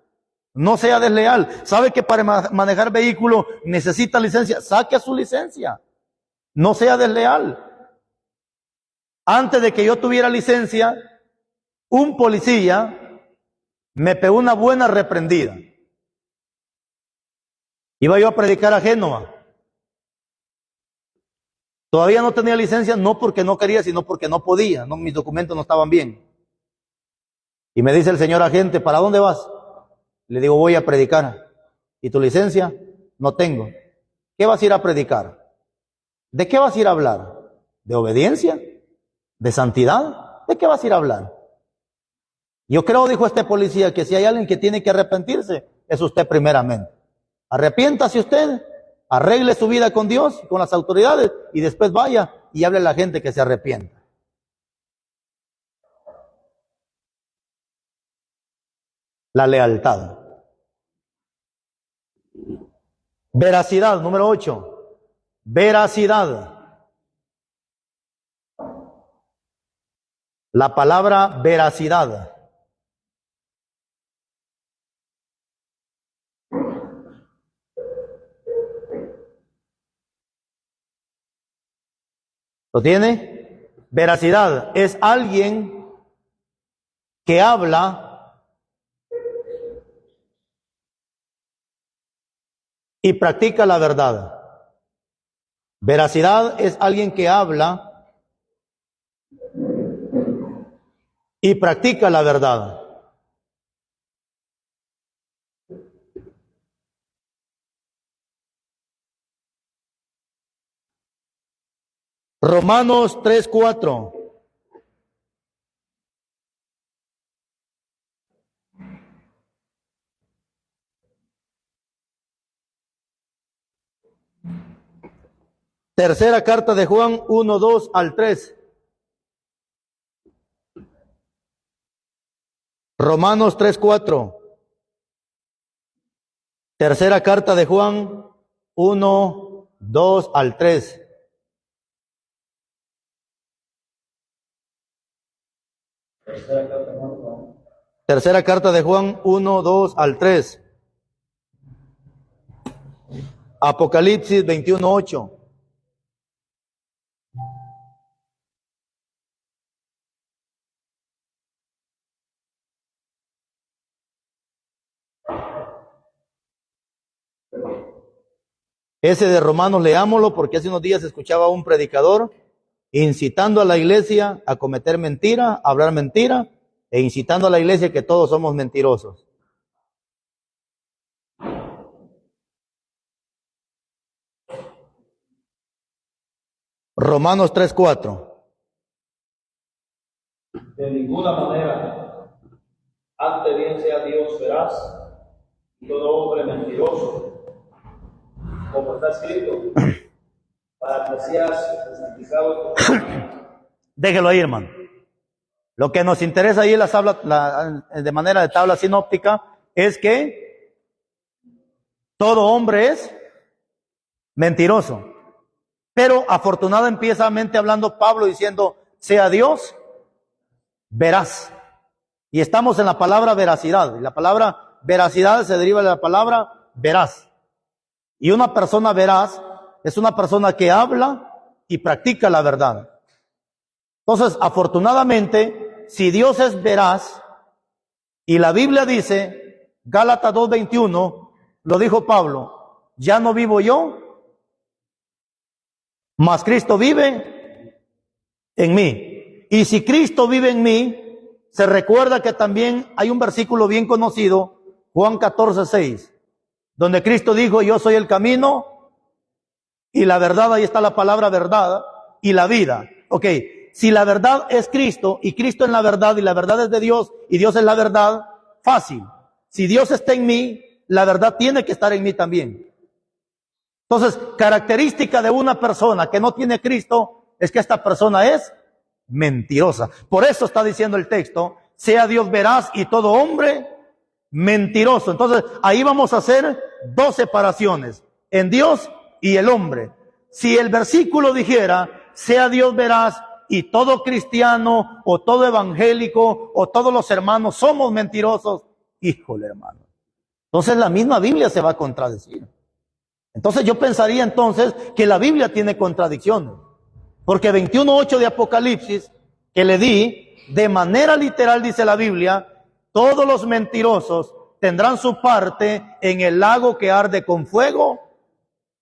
No sea desleal. Sabe que para manejar vehículo necesita licencia. Saque su licencia. No sea desleal. Antes de que yo tuviera licencia, un policía me pegó una buena reprendida. Iba yo a predicar a Génova. Todavía no tenía licencia, no porque no quería, sino porque no podía. No, mis documentos no estaban bien. Y me dice el señor agente, ¿para dónde vas? Le digo, voy a predicar. ¿Y tu licencia? No tengo. ¿Qué vas a ir a predicar? ¿De qué vas a ir a hablar? ¿De obediencia? ¿De santidad? ¿De qué vas a ir a hablar? Yo creo, dijo este policía, que si hay alguien que tiene que arrepentirse, es usted primeramente. Arrepiéntase usted, arregle su vida con Dios, con las autoridades, y después vaya y hable a la gente que se arrepienta. La lealtad. Veracidad, número 8. Veracidad. La palabra veracidad. ¿Lo tiene? Veracidad es alguien que habla y practica la verdad. Veracidad es alguien que habla y practica la verdad. Romanos 3:4. Tercera carta de Juan 1:2-3. Romanos 3:4. Tercera carta de Juan 1:2-3. Tercera carta de Juan 1:2-3. Apocalipsis 21:8. Ese de Romanos leámoslo porque hace unos días escuchaba a un predicador incitando a la iglesia a cometer mentira, a hablar mentira, e incitando a la iglesia que todos somos mentirosos. Romanos 3:4. De ninguna manera, antes bien sea Dios veraz y todo hombre mentiroso, como está escrito, para que seas justificado. Déjelo ahí, hermano. Lo que nos interesa ahí en las de manera de tabla sinóptica es que todo hombre es mentiroso. Pero afortunadamente hablando Pablo diciendo, sea Dios veraz. Y estamos en la palabra veracidad. Y la palabra veracidad se deriva de la palabra veraz. Y una persona veraz es una persona que habla y practica la verdad. Entonces, afortunadamente, si Dios es veraz, y la Biblia dice, Gálatas 2:21, lo dijo Pablo, ya no vivo yo, mas Cristo vive en mí. Y si Cristo vive en mí, se recuerda que también hay un versículo bien conocido, Juan 14:6, donde Cristo dijo, yo soy el camino y la verdad, ahí está la palabra verdad, y la vida. Ok, si la verdad es Cristo, y Cristo es la verdad, y la verdad es de Dios, y Dios es la verdad, fácil. Si Dios está en mí, la verdad tiene que estar en mí también. Entonces, característica de una persona que no tiene Cristo, es que esta persona es mentirosa. Por eso está diciendo el texto, sea Dios veraz y todo hombre mentiroso. Entonces, ahí vamos a hacer dos separaciones, en Dios y el hombre. Si el versículo dijera, sea Dios veraz y todo cristiano o todo evangélico o todos los hermanos somos mentirosos, híjole, hermano, entonces la misma Biblia se va a contradecir. Entonces yo pensaría entonces que la Biblia tiene contradicciones, porque 21:8 de Apocalipsis que le di, de manera literal dice la Biblia, todos los mentirosos tendrán su parte en el lago que arde con fuego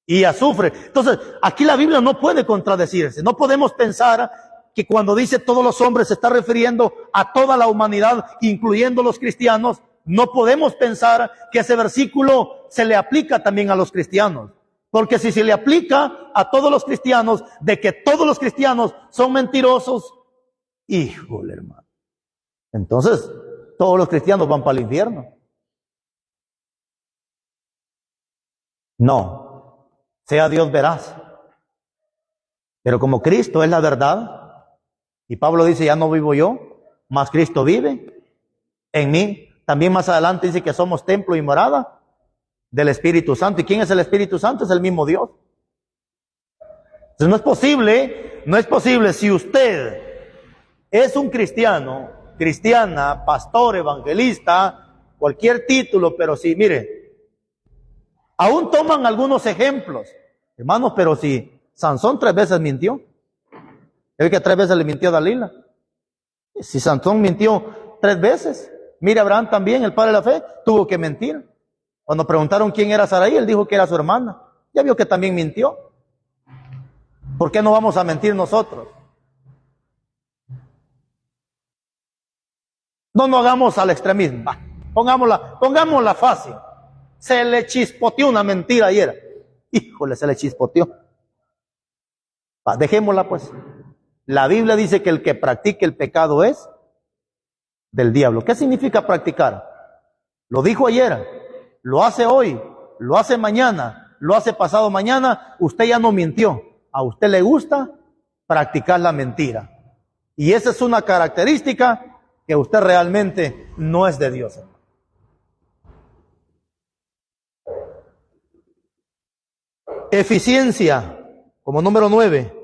y azufre. Entonces, aquí la Biblia no puede contradecirse. No podemos pensar que cuando dice todos los hombres se está refiriendo a toda la humanidad, incluyendo los cristianos. No podemos pensar que ese versículo se le aplica también a los cristianos. Porque si se le aplica a todos los cristianos, de que todos los cristianos son mentirosos, híjole, hermano, entonces todos los cristianos van para el infierno. No, sea Dios veraz. Pero como Cristo es la verdad, y Pablo dice, ya no vivo yo, mas Cristo vive en mí. También más adelante dice que somos templo y morada del Espíritu Santo. ¿Y quién es el Espíritu Santo? Es el mismo Dios. Entonces no es posible si usted es un cristiano, cristiana, pastor, evangelista, cualquier título, pero sí, mire, aún toman algunos ejemplos, hermanos, pero si Sansón 3 veces mintió, el que 3 veces le mintió a Dalila. Si Sansón mintió 3 veces, mire, Abraham también, el padre de la fe, tuvo que mentir. Cuando preguntaron quién era Sarai, él dijo que era su hermana. Ya vio que también mintió. ¿Por qué no vamos a mentir nosotros? No nos hagamos al extremismo. Va, pongámosla fácil. Se le chispoteó una mentira ayer. Híjole, se le chispoteó. Va, dejémosla pues. La Biblia dice que el que practique el pecado es del diablo. ¿Qué significa practicar? Lo dijo ayer, lo hace hoy, lo hace mañana, lo hace pasado mañana. Usted ya no mintió. A usted le gusta practicar la mentira. Y esa es una característica que usted realmente no es de Dios. Eficiencia, como número 9.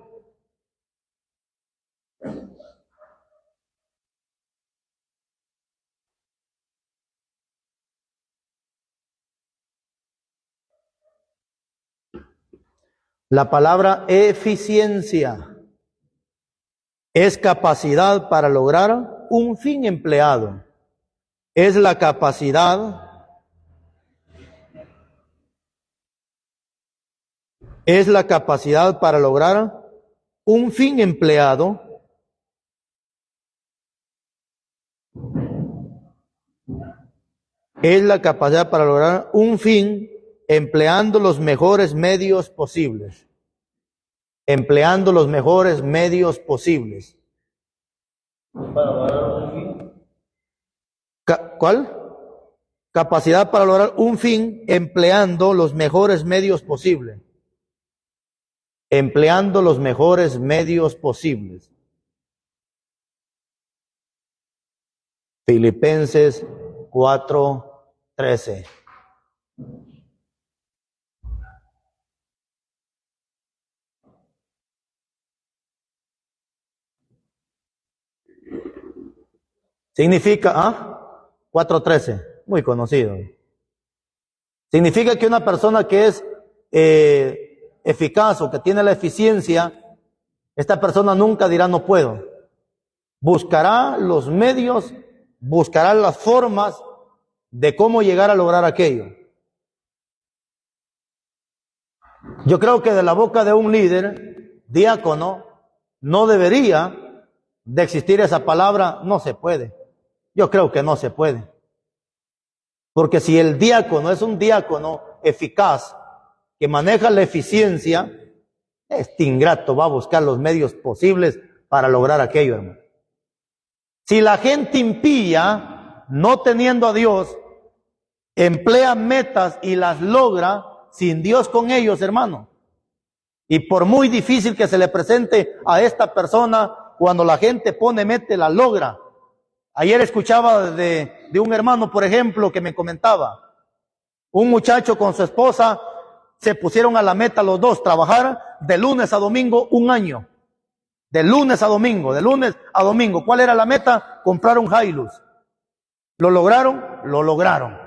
La palabra eficiencia es capacidad para lograr un fin empleado. Es la capacidad para lograr un fin empleado es la capacidad para lograr un fin empleando los mejores medios posibles. Empleando los mejores medios posibles. Para lograr un fin. ¿Cuál? Capacidad para lograr un fin empleando los mejores medios posibles. Empleando los mejores medios posibles. Filipenses 4:13. Significa, 4:13, muy conocido. Significa que una persona que es eficaz o que tiene la eficiencia, esta persona nunca dirá no puedo. Buscará los medios, buscará las formas de cómo llegar a lograr aquello. Yo creo que de la boca de un líder, diácono, no debería de existir esa palabra, no se puede. Yo creo que no se puede. Porque si el diácono es un diácono eficaz, que maneja la eficiencia, este ingrato va a buscar los medios posibles para lograr aquello, hermano. Si la gente impía, no teniendo a Dios, emplea metas y las logra sin Dios con ellos, hermano. Y por muy difícil que se le presente a esta persona, cuando la gente pone meta, la logra. Ayer escuchaba de un hermano, por ejemplo, que me comentaba, un muchacho con su esposa se pusieron a la meta los dos, trabajar de lunes a domingo 1 año. De lunes a domingo. ¿Cuál era la meta? Comprar un Hilux. ¿Lo lograron? Lo lograron.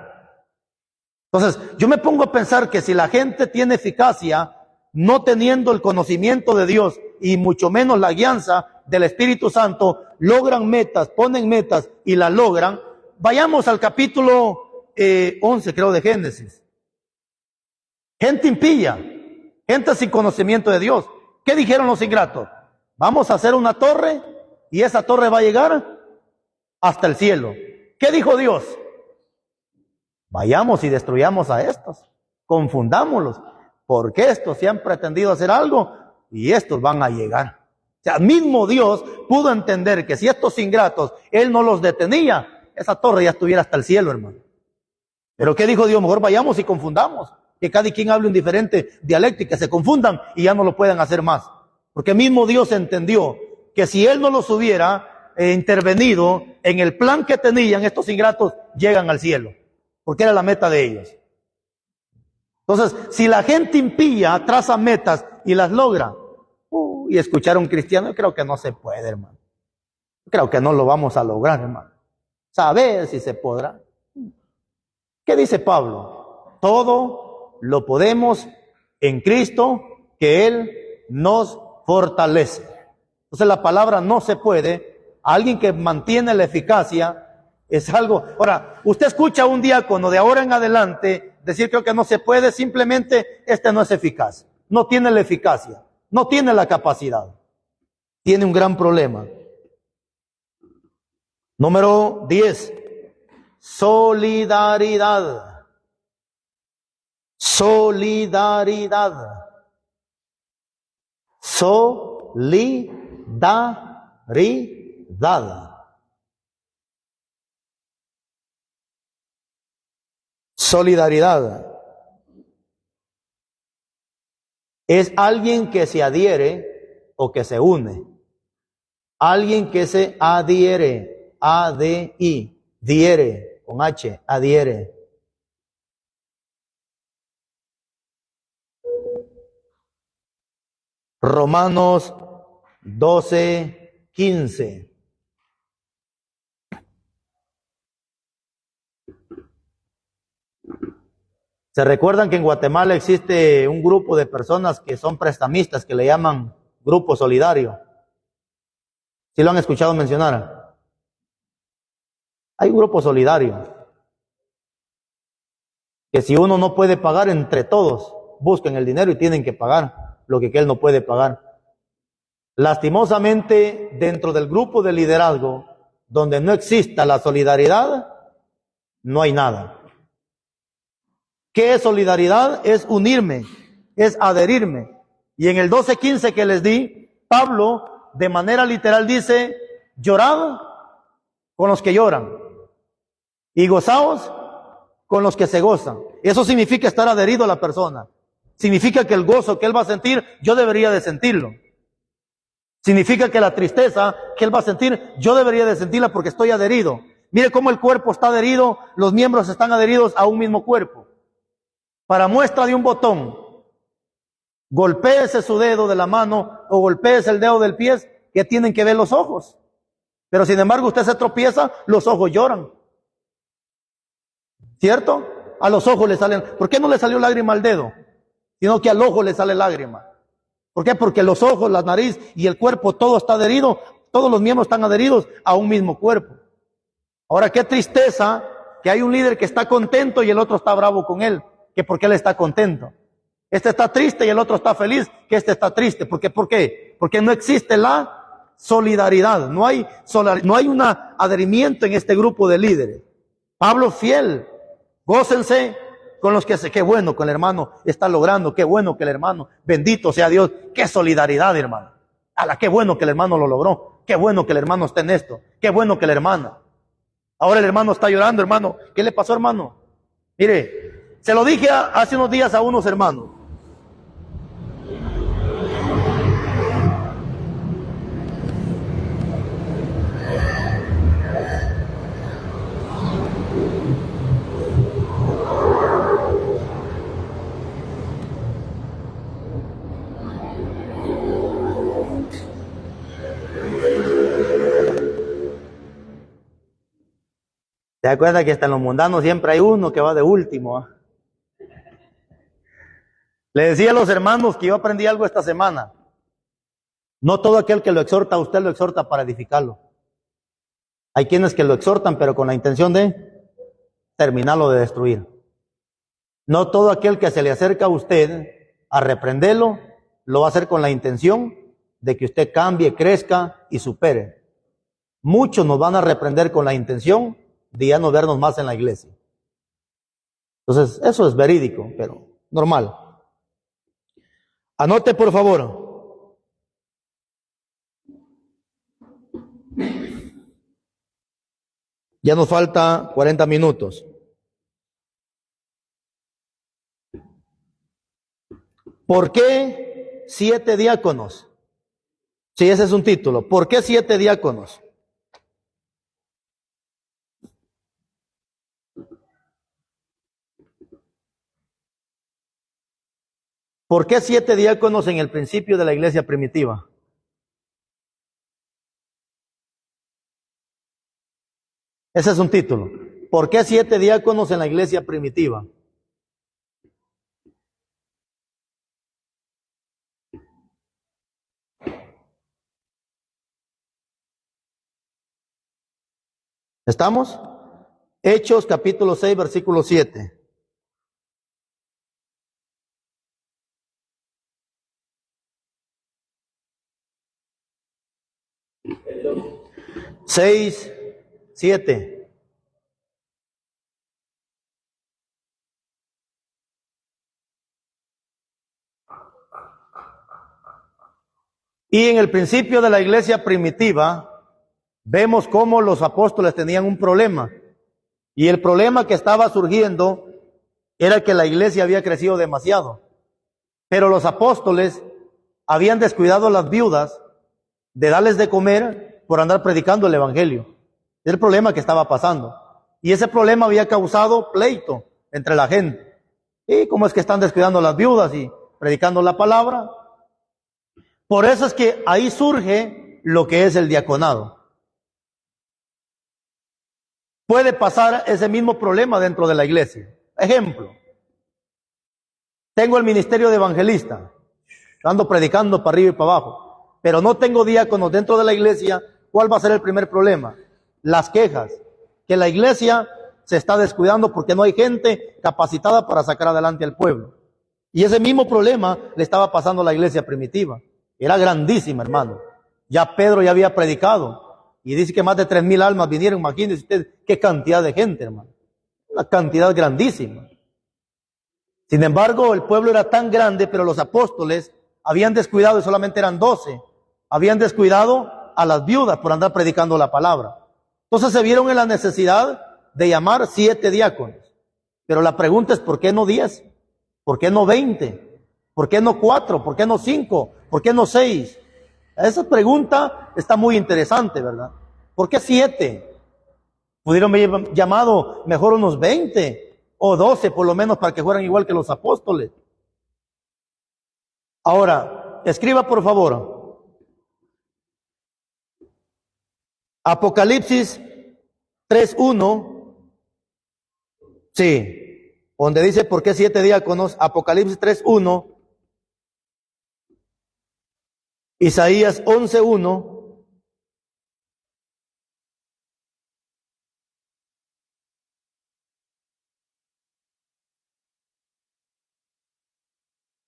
Entonces, yo me pongo a pensar que si la gente tiene eficacia, no teniendo el conocimiento de Dios y mucho menos la guianza del Espíritu Santo, logran metas, ponen metas y las logran. Vayamos al capítulo 11, creo, de Génesis. Gente impía, gente sin conocimiento de Dios. ¿Qué dijeron los ingratos? Vamos a hacer una torre y esa torre va a llegar hasta el cielo. ¿Qué dijo Dios? Vayamos y destruyamos a estos, confundámoslos, porque estos se han pretendido hacer algo y estos van a llegar. O sea, mismo Dios pudo entender que si estos ingratos Él no los detenía, esa torre ya estuviera hasta el cielo, hermano. Pero ¿qué dijo Dios? Mejor vayamos y confundamos, que cada quien hable un diferente dialecto y que se confundan y ya no lo puedan hacer más. Porque mismo Dios entendió que si Él no los hubiera intervenido en el plan que tenían, estos ingratos llegan al cielo, porque era la meta de ellos. Entonces, si la gente impía traza metas y las logra, y escuchar a un cristiano, yo creo que no se puede, hermano. Yo creo que no lo vamos a lograr, hermano. Saber si se podrá. ¿Qué dice Pablo? Todo lo podemos en Cristo, que Él nos fortalece. Entonces la palabra no se puede, alguien que mantiene la eficacia, es algo. Ahora, usted escucha a un diácono de ahora en adelante decir creo que no se puede, simplemente este no es eficaz, no tiene la eficacia, no tiene la capacidad, tiene un gran problema. Número 10. Solidaridad. Solidaridad. Solidaridad. Solidaridad. Es alguien que se adhiere o que se une. Alguien que se adhiere. A-D-I. Diere. Con H. Adhiere. Romanos 12:15. ¿Se recuerdan que en Guatemala existe un grupo de personas que son prestamistas, que le llaman grupo solidario? ¿Sí lo han escuchado mencionar? Hay un grupo solidario que si uno no puede pagar, entre todos buscan el dinero y tienen que pagar lo que él no puede pagar. Lastimosamente, dentro del grupo de liderazgo, donde no exista la solidaridad, no hay nada. ¿Qué es solidaridad? Es unirme, es adherirme. Y en el 12:15 que les di, Pablo de manera literal dice: llorad con los que lloran y gozaos con los que se gozan. Eso significa estar adherido a la persona. Significa que el gozo que él va a sentir, yo debería de sentirlo. Significa que la tristeza que él va a sentir, yo debería de sentirla porque estoy adherido. Mire cómo el cuerpo está adherido, los miembros están adheridos a un mismo cuerpo. Para muestra de un botón, golpéese su dedo de la mano o golpéese el dedo del pie, que tienen que ver los ojos. Pero sin embargo usted se tropieza, los ojos lloran. ¿Cierto? A los ojos le salen. ¿Por qué no le salió lágrima al dedo? Sino que al ojo le sale lágrima. ¿Por qué? Porque los ojos, la nariz y el cuerpo, todo está adherido, todos los miembros están adheridos a un mismo cuerpo. Ahora, qué tristeza que hay un líder que está contento y el otro está bravo con él, que porque él está contento. Este está triste y el otro está feliz, que este está triste. ¿Por qué? Porque no existe la solidaridad, no hay un adherimiento en este grupo de líderes. Pablo fiel, gócense con los que qué bueno que el hermano está logrando, qué bueno que el hermano, bendito sea Dios, qué solidaridad, hermano. Qué bueno que el hermano lo logró, qué bueno que el hermano está en esto, qué bueno que la hermana. Ahora el hermano está llorando, hermano. ¿Qué le pasó, hermano? Mire, se lo dije hace unos días a unos hermanos. ¿Se da cuenta que hasta en los mundanos siempre hay uno que va de último? Le decía a los hermanos que yo aprendí algo esta semana. No todo aquel que lo exhorta a usted lo exhorta para edificarlo. Hay quienes que lo exhortan, pero con la intención de terminarlo, de destruir. No todo aquel que se le acerca a usted a reprenderlo, lo va a hacer con la intención de que usted cambie, crezca y supere. Muchos nos van a reprender con la intención de ya no vernos más en la iglesia. Entonces, eso es verídico, pero normal. Anote, por favor. Ya nos falta 40 minutos. ¿Por qué 7 diáconos? Sí, ese es un título. ¿Por qué 7 diáconos? ¿Por qué 7 diáconos en el principio de la iglesia primitiva? Ese es un título. ¿Por qué 7 diáconos en la iglesia primitiva? ¿Estamos? Hechos capítulo 6, versículo 7. Hechos 6, 7. Y en el principio de la iglesia primitiva, vemos cómo los apóstoles tenían un problema. Y el problema que estaba surgiendo era que la iglesia había crecido demasiado. Pero los apóstoles habían descuidado a las viudas de darles de comer por andar predicando el evangelio. Era el problema que estaba pasando. Y ese problema había causado pleito entre la gente. ¿Y cómo es que están descuidando a las viudas y predicando la palabra? Por eso es que ahí surge lo que es el diaconado. Puede pasar ese mismo problema dentro de la iglesia. Ejemplo, tengo el ministerio de evangelista, ando predicando para arriba y para abajo, pero no tengo diáconos dentro de la iglesia. ¿Cuál va a ser el primer problema? Las quejas, que la iglesia se está descuidando porque no hay gente capacitada para sacar adelante al pueblo. Y ese mismo problema le estaba pasando a la iglesia primitiva. Era grandísima, hermano. Ya Pedro ya había predicado y dice que más de 3,000 almas vinieron. Imagínense usted qué cantidad de gente, hermano. Una cantidad grandísima. Sin embargo, el pueblo era tan grande, pero los apóstoles habían descuidado, y solamente eran 12, habían descuidado a las viudas por andar predicando la palabra. Entonces se vieron en la necesidad de llamar 7 diáconos. Pero la pregunta es, ¿por qué no 10? ¿Por qué no 20? ¿Por qué no 4? ¿Por qué no 5? ¿Por qué no 6? Esa pregunta está muy interesante, ¿verdad? ¿Por qué 7? Pudieron haber llamado mejor unos 20 o 12 por lo menos para que fueran igual que los apóstoles. Ahora, escriba por favor. Apocalipsis 3:1. Sí, donde dice por qué 7 diáconos. Apocalipsis 3:1. Isaías 11:1.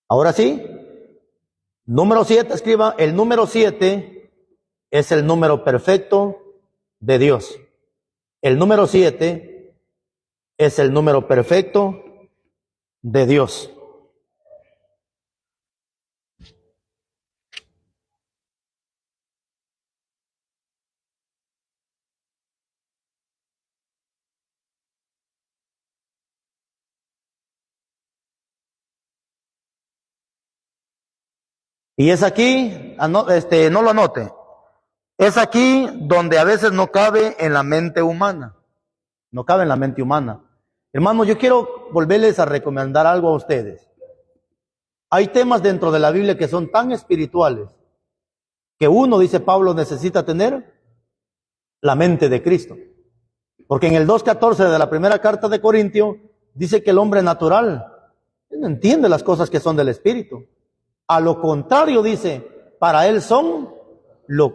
Ahora sí, número 7, escriba, el número 7 es el número perfecto de Dios. El número 7 es el número perfecto de Dios. Y es aquí, no lo anote, es aquí donde a veces no cabe en la mente humana, no cabe en la mente humana. Hermanos, yo quiero volverles a recomendar algo a ustedes. Hay temas dentro de la Biblia que son tan espirituales que uno, dice Pablo, necesita tener la mente de Cristo. Porque en el 2:14 de la primera carta de Corintios dice que el hombre natural no entiende las cosas que son del Espíritu. A lo contrario, dice, para él son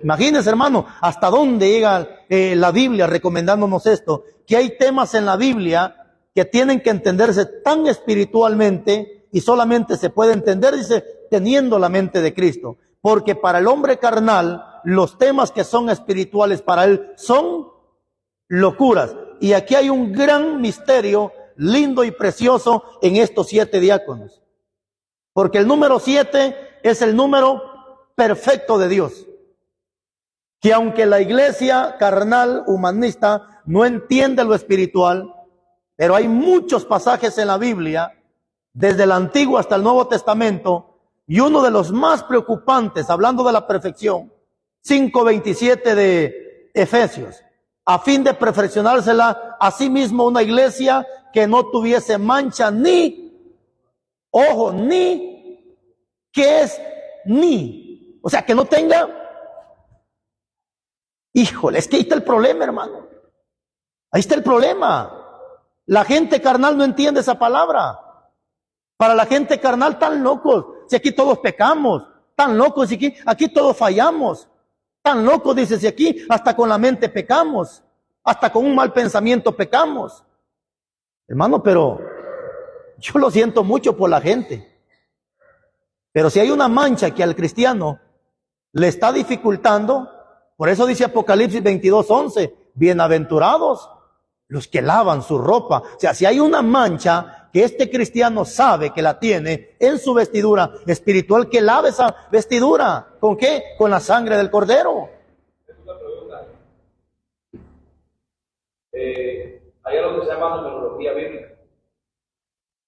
imagínense, hermano, hasta dónde llega la Biblia recomendándonos esto, que hay temas en la Biblia que tienen que entenderse tan espiritualmente y solamente se puede entender, dice, teniendo la mente de Cristo. Porque para el hombre carnal, los temas que son espirituales para él son locuras. Y aquí hay un gran misterio lindo y precioso en estos 7 diáconos. Porque el número 7 es el número perfecto de Dios. Que aunque la iglesia carnal, humanista, no entiende lo espiritual, pero hay muchos pasajes en la Biblia, desde el Antiguo hasta el Nuevo Testamento, y uno de los más preocupantes, hablando de la perfección, 5:27 de Efesios, a fin de perfeccionársela a sí mismo una iglesia que no tuviese mancha ¿qué es ni? O sea, que no tenga. Híjole, es que ahí está el problema, hermano. Ahí está el problema. La gente carnal no entiende esa palabra. Para la gente carnal, tan locos. Si aquí todos pecamos, tan locos, si aquí todos fallamos. Tan locos, dice, si aquí hasta con la mente pecamos, hasta con un mal pensamiento pecamos. Hermano, pero yo lo siento mucho por la gente. Pero si hay una mancha que al cristiano le está dificultando, por eso dice Apocalipsis 22:11, bienaventurados los que lavan su ropa. O sea, si hay una mancha que este cristiano sabe que la tiene en su vestidura espiritual, que lave esa vestidura. ¿Con qué? Con la sangre del Cordero. Una pregunta. Hay algo que se llama numerología bíblica.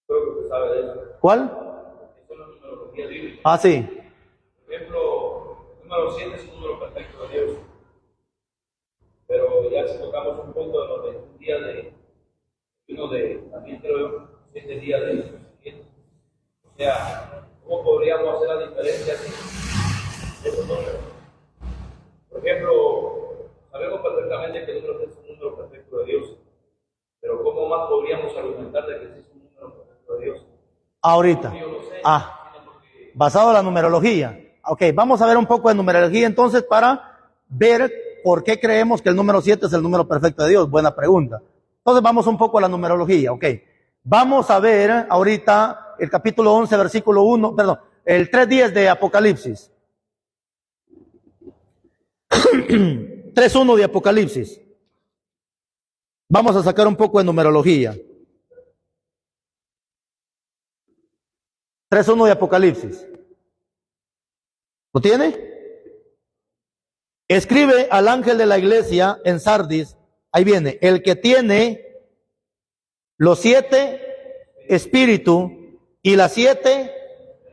Creo que usted sabe de eso. ¿Cuál? Eso es la numerología bíblica. Ah, sí. Por ejemplo, el número 7 es un número perfecto de Dios. Pero ya si tocamos un punto de los 21 días también creo 7 días de sufrimiento. O sea, ¿cómo podríamos hacer la diferencia de esos números? Por ejemplo, sabemos perfectamente que el número 7 es un número perfecto de Dios. Pero ¿cómo más podríamos argumentar de que sí es un número perfecto de Dios? Ahorita. Yo lo sé, Basado en la numerología. Ok, vamos a ver un poco de numerología entonces para ver por qué creemos que el número 7 es el número perfecto de Dios. Buena pregunta. Entonces vamos un poco a la numerología, ok. Vamos a ver ahorita el capítulo 11, versículo 1, perdón, el 3:10 de Apocalipsis. 3:1 de Apocalipsis. Vamos a sacar un poco de numerología. 3:1 de Apocalipsis. ¿Lo tiene? Escribe al ángel de la iglesia en Sardis, ahí viene, el que tiene los 7 espíritus y las 7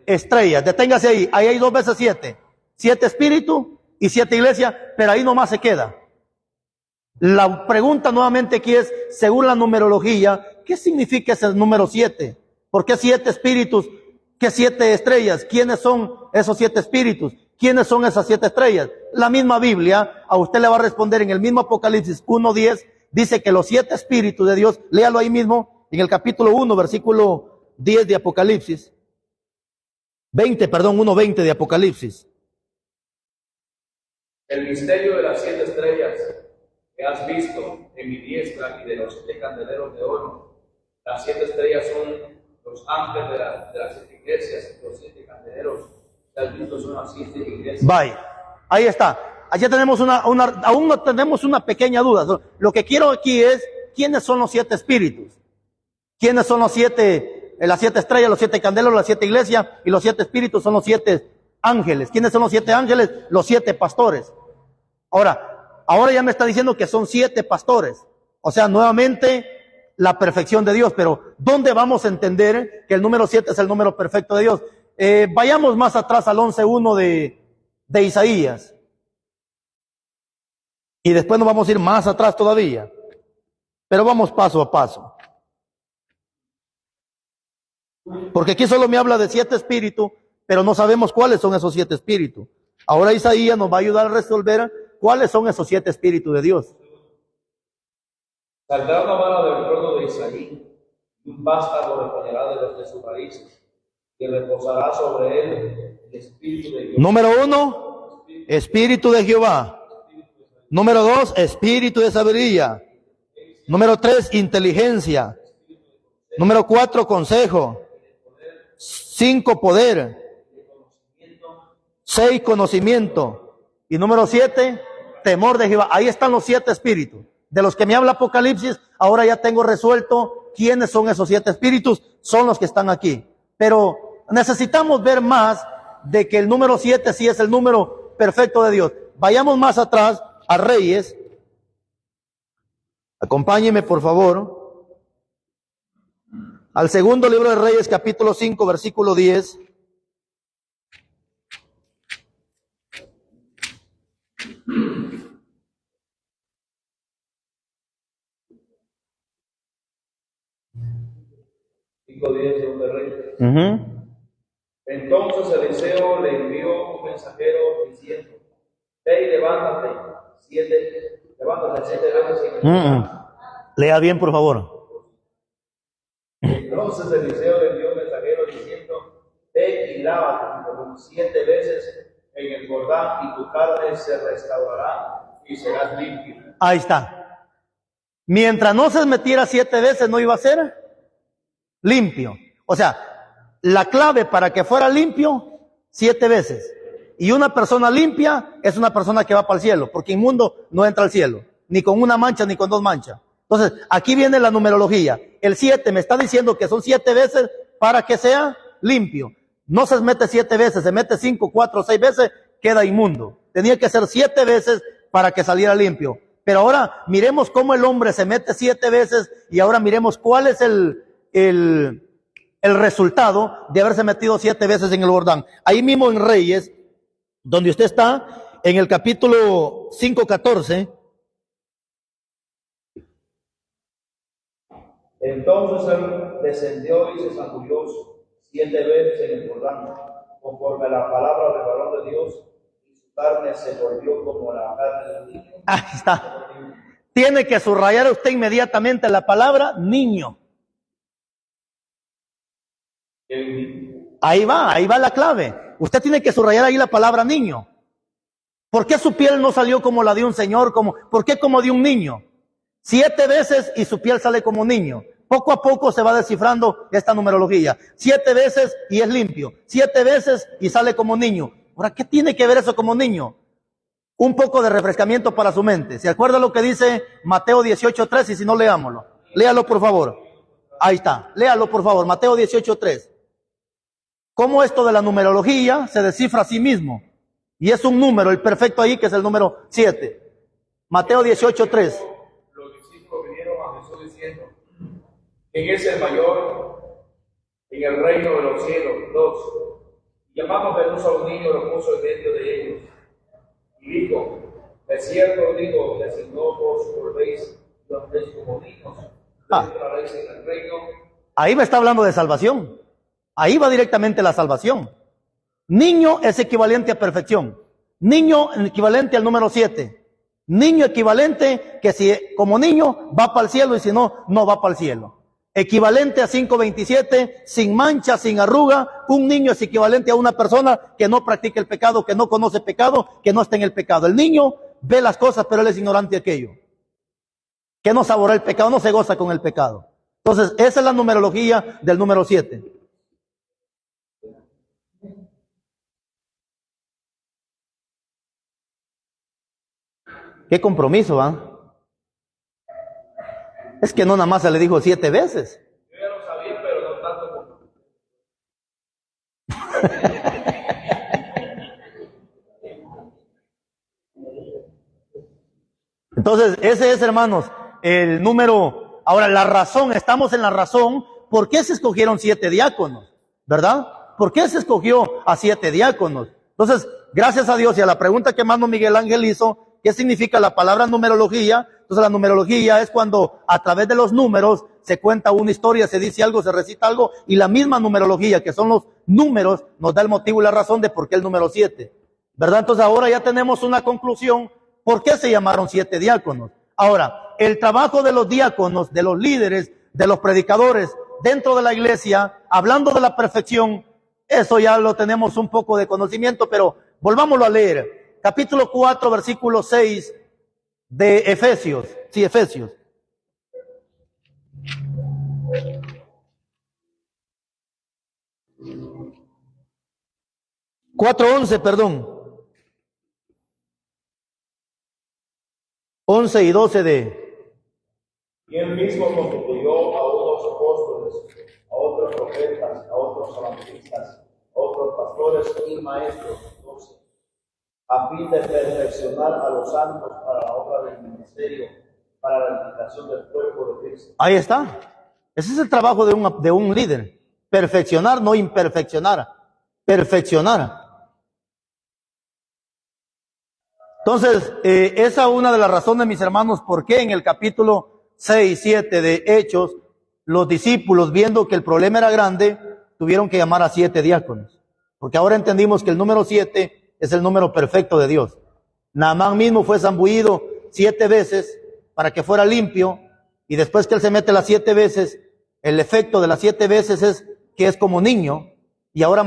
estrellas. Deténgase ahí, ahí hay 2 veces 7. 7 espíritus y 7 iglesias, pero ahí nomás se queda. La pregunta nuevamente aquí es, según la numerología, ¿qué significa ese número 7? ¿Por qué 7 espíritus? ¿Qué 7 estrellas? ¿Quiénes son esos 7 espíritus? ¿Quiénes son esas 7 estrellas? La misma Biblia a usted le va a responder en el mismo Apocalipsis 1:10, dice que los 7 espíritus de Dios, léalo ahí mismo, en el capítulo 1, versículo 10 de Apocalipsis, 1:20 de Apocalipsis. el misterio de las 7 estrellas que has visto en mi diestra y de los 7 candeleros de oro. Las 7 estrellas son los ángeles de las 7 iglesias, los 7 candeleros que has visto son las 7 iglesias. Bye. Ahí está. Allá tenemos aún no tenemos una pequeña duda. Lo que quiero aquí es, ¿quiénes son los 7 espíritus? ¿Quiénes son las 7 estrellas, los 7 candeleros, las 7 iglesias y los 7 espíritus son los 7 ángeles? ¿Quiénes son los 7 ángeles? Los 7 pastores. Ahora ya me está diciendo que son 7 pastores. O sea, nuevamente la perfección de Dios. Pero ¿dónde vamos a entender que el número 7 es el número perfecto de Dios? Vayamos más atrás al 11:1 de Isaías. Y después nos vamos a ir más atrás todavía. Pero vamos paso a paso. Porque aquí solo me habla de 7 espíritus, pero no sabemos cuáles son esos 7 espíritus. Ahora Isaías nos va a ayudar a resolver cuáles son esos 7 espíritus de Dios. Saldrá una vara del trono de Isaí, y un vástago reponerá de sus raíces, y reposará sobre él el espíritu de Dios. Número 1, espíritu de Jehová. Número 2, espíritu de sabiduría. Número 3, inteligencia. Número 4, consejo. 5, poder. 6, conocimiento. Y número 7, temor de Jehová. Ahí están los 7 espíritus. De los que me habla Apocalipsis, ahora ya tengo resuelto quiénes son esos 7 espíritus. Son los que están aquí. Pero necesitamos ver más de que el número 7 sí es el número perfecto de Dios. Vayamos más atrás a Reyes. Acompáñeme, por favor, al segundo libro de Reyes, capítulo 5, versículo 10. Segundo de Reyes. Entonces Eliseo le envió un mensajero diciendo: ve y levántate 7 veces en el Jordán. Lea bien, por favor. Entonces Eliseo le envió un mensajero diciendo: ve y lávate 7 veces en el Jordán, y tu carne se restaurará y serás limpio. Ahí está. Mientras no se metiera 7 veces, no iba a ser limpio. O sea, la clave para que fuera limpio, 7 veces. Y una persona limpia es una persona que va para el cielo, porque inmundo no entra al cielo. ni con una mancha, ni con dos manchas. Entonces, aquí viene la numerología. El 7 me está diciendo que son 7 veces para que sea limpio. No se mete 7 veces, se mete 5, 4, 6 veces, queda inmundo. Tenía que ser 7 veces para que saliera limpio. Pero ahora miremos cómo el hombre se mete 7 veces y ahora miremos cuál es el resultado de haberse metido 7 veces en el Jordán. Ahí mismo en Reyes, donde usted está, en el capítulo 5:14. Entonces él descendió y se zambulló 7 veces en el Jordán, conforme a la palabra del varón de Dios, y su carne se volvió como la carne del niño. Ahí está. Tiene que subrayar usted inmediatamente la palabra niño. Ahí va la clave. Usted tiene que subrayar ahí la palabra niño. ¿Por qué su piel no salió como la de un señor? ¿Por qué como de un niño? 7 veces y su piel sale como niño. Poco a poco se va descifrando esta numerología. 7 veces y es limpio. 7 veces y sale como niño. Ahora, ¿qué tiene que ver eso como niño? Un poco de refrescamiento para su mente. ¿Se acuerda lo que dice Mateo 18:3? Y si no, leámoslo. Léalo, por favor. Ahí está. Léalo, por favor. Mateo 18:3. ¿Cómo esto de la numerología se descifra a sí mismo? Y es un número, el perfecto ahí, que es el número 7. Mateo 18:3. Los discípulos vinieron a Jesús diciendo: ¿quién es el mayor en el reino de los cielos? 2. Y llamando Jesús a un niño, lo puso en medio de ellos. Y dijo: de cierto digo, que si no vos volvéis, los veis como niños, entraréis en el reino. Ahí me está hablando de salvación. Ahí va directamente la salvación. Niño es equivalente a perfección. Niño equivalente al número 7. Niño equivalente que si como niño va para el cielo y si no, no va para el cielo. Equivalente a 5:27, sin mancha, sin arruga. Un niño es equivalente a una persona que no practica el pecado, que no conoce pecado, que no está en el pecado. El niño ve las cosas, pero él es ignorante de aquello. Que no saborea el pecado, no se goza con el pecado. Entonces, esa es la numerología del número 7. Qué compromiso, ¿ah? Es que no nada más se le dijo 7 veces. Yo ya lo sabía, pero no tanto como. Entonces, ese es, hermanos, el número. Ahora, la razón, estamos en la razón. ¿Por qué se escogieron 7 diáconos? ¿Verdad? ¿Por qué se escogió a 7 diáconos? Entonces, gracias a Dios y a la pregunta que Mano Miguel Ángel hizo, ¿qué significa la palabra numerología? Entonces, la numerología es cuando a través de los números se cuenta una historia, se dice algo, se recita algo, y la misma numerología, que son los números, nos da el motivo y la razón de por qué el número 7. ¿Verdad? Entonces, ahora ya tenemos una conclusión. ¿Por qué se llamaron 7 diáconos? Ahora, el trabajo de los diáconos, de los líderes, de los predicadores dentro de la iglesia, hablando de la perfección, eso ya lo tenemos un poco de conocimiento, pero volvámoslo a leer. Capítulo 4, versículo 6 de Efesios. Sí, Efesios. 4:11, perdón. 11 y 12 de... Y él mismo constituyó a unos apóstoles, a otros profetas, a otros evangelistas, a otros pastores y maestros, 12, a fin de perfeccionar a los santos para la obra del ministerio, para la edificación del cuerpo de Cristo. Ahí está. Ese es el trabajo de un líder. Perfeccionar, no imperfeccionar. Perfeccionar. Entonces, esa es una de las razones, mis hermanos, por qué en el capítulo 6, 7 de Hechos, los discípulos, viendo que el problema era grande, tuvieron que llamar a 7 diáconos. Porque ahora entendimos que el número 7 es el número perfecto de Dios. Naamán mismo fue zambullido 7 veces para que fuera limpio, y después que él se mete las 7 veces, el efecto de las 7 veces es que es como niño. Y ahora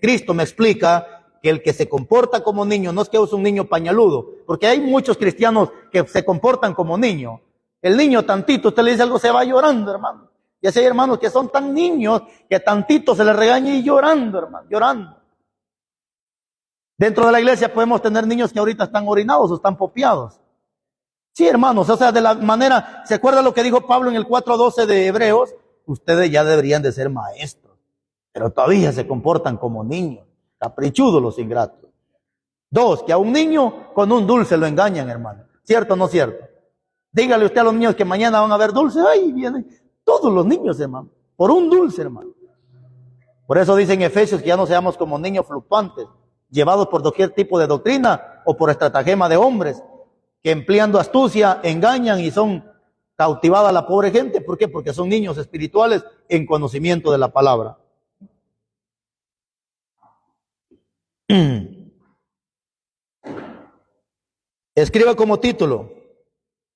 Cristo me explica que el que se comporta como niño no es que es un niño pañaludo, porque hay muchos cristianos que se comportan como niño. El niño tantito, usted le dice algo, se va llorando, hermano. Y así hay hermanos que son tan niños que tantito se les regaña y llorando, hermano, llorando. Dentro de la iglesia podemos tener niños que ahorita están orinados o están popeados. Sí, hermanos, o sea, de la manera, ¿se acuerda lo que dijo Pablo en el 4:12 de Hebreos? Ustedes ya deberían de ser maestros, pero todavía se comportan como niños, caprichudos los ingratos. 2, que a un niño con un dulce lo engañan, hermano. ¿Cierto o no cierto? Dígale usted a los niños que mañana van a ver dulce, ahí vienen todos los niños, hermano, por un dulce, hermano. Por eso dicen Efesios que ya no seamos como niños fluctuantes, llevados por cualquier tipo de doctrina o por estratagema de hombres, que empleando astucia engañan y son cautivada la pobre gente. ¿Por qué? Porque son niños espirituales en conocimiento de la palabra. Escriba como título: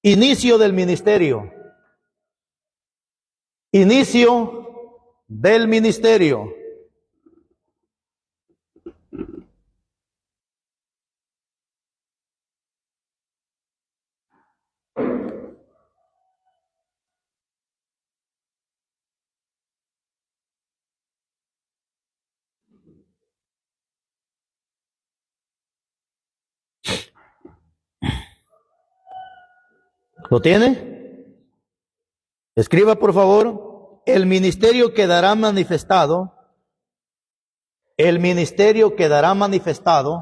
inicio del ministerio. Inicio del ministerio. ¿Lo tiene? Escriba, por favor: el ministerio quedará manifestado. El ministerio quedará manifestado.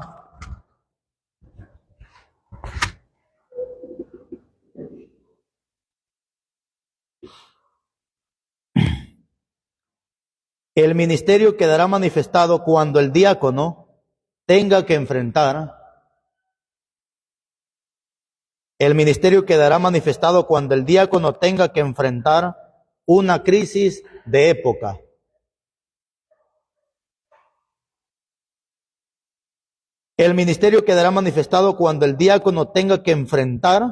El ministerio quedará manifestado cuando el diácono tenga que enfrentar. El ministerio quedará manifestado cuando el diácono tenga que enfrentar una crisis de época. El ministerio quedará manifestado cuando el diácono tenga que enfrentar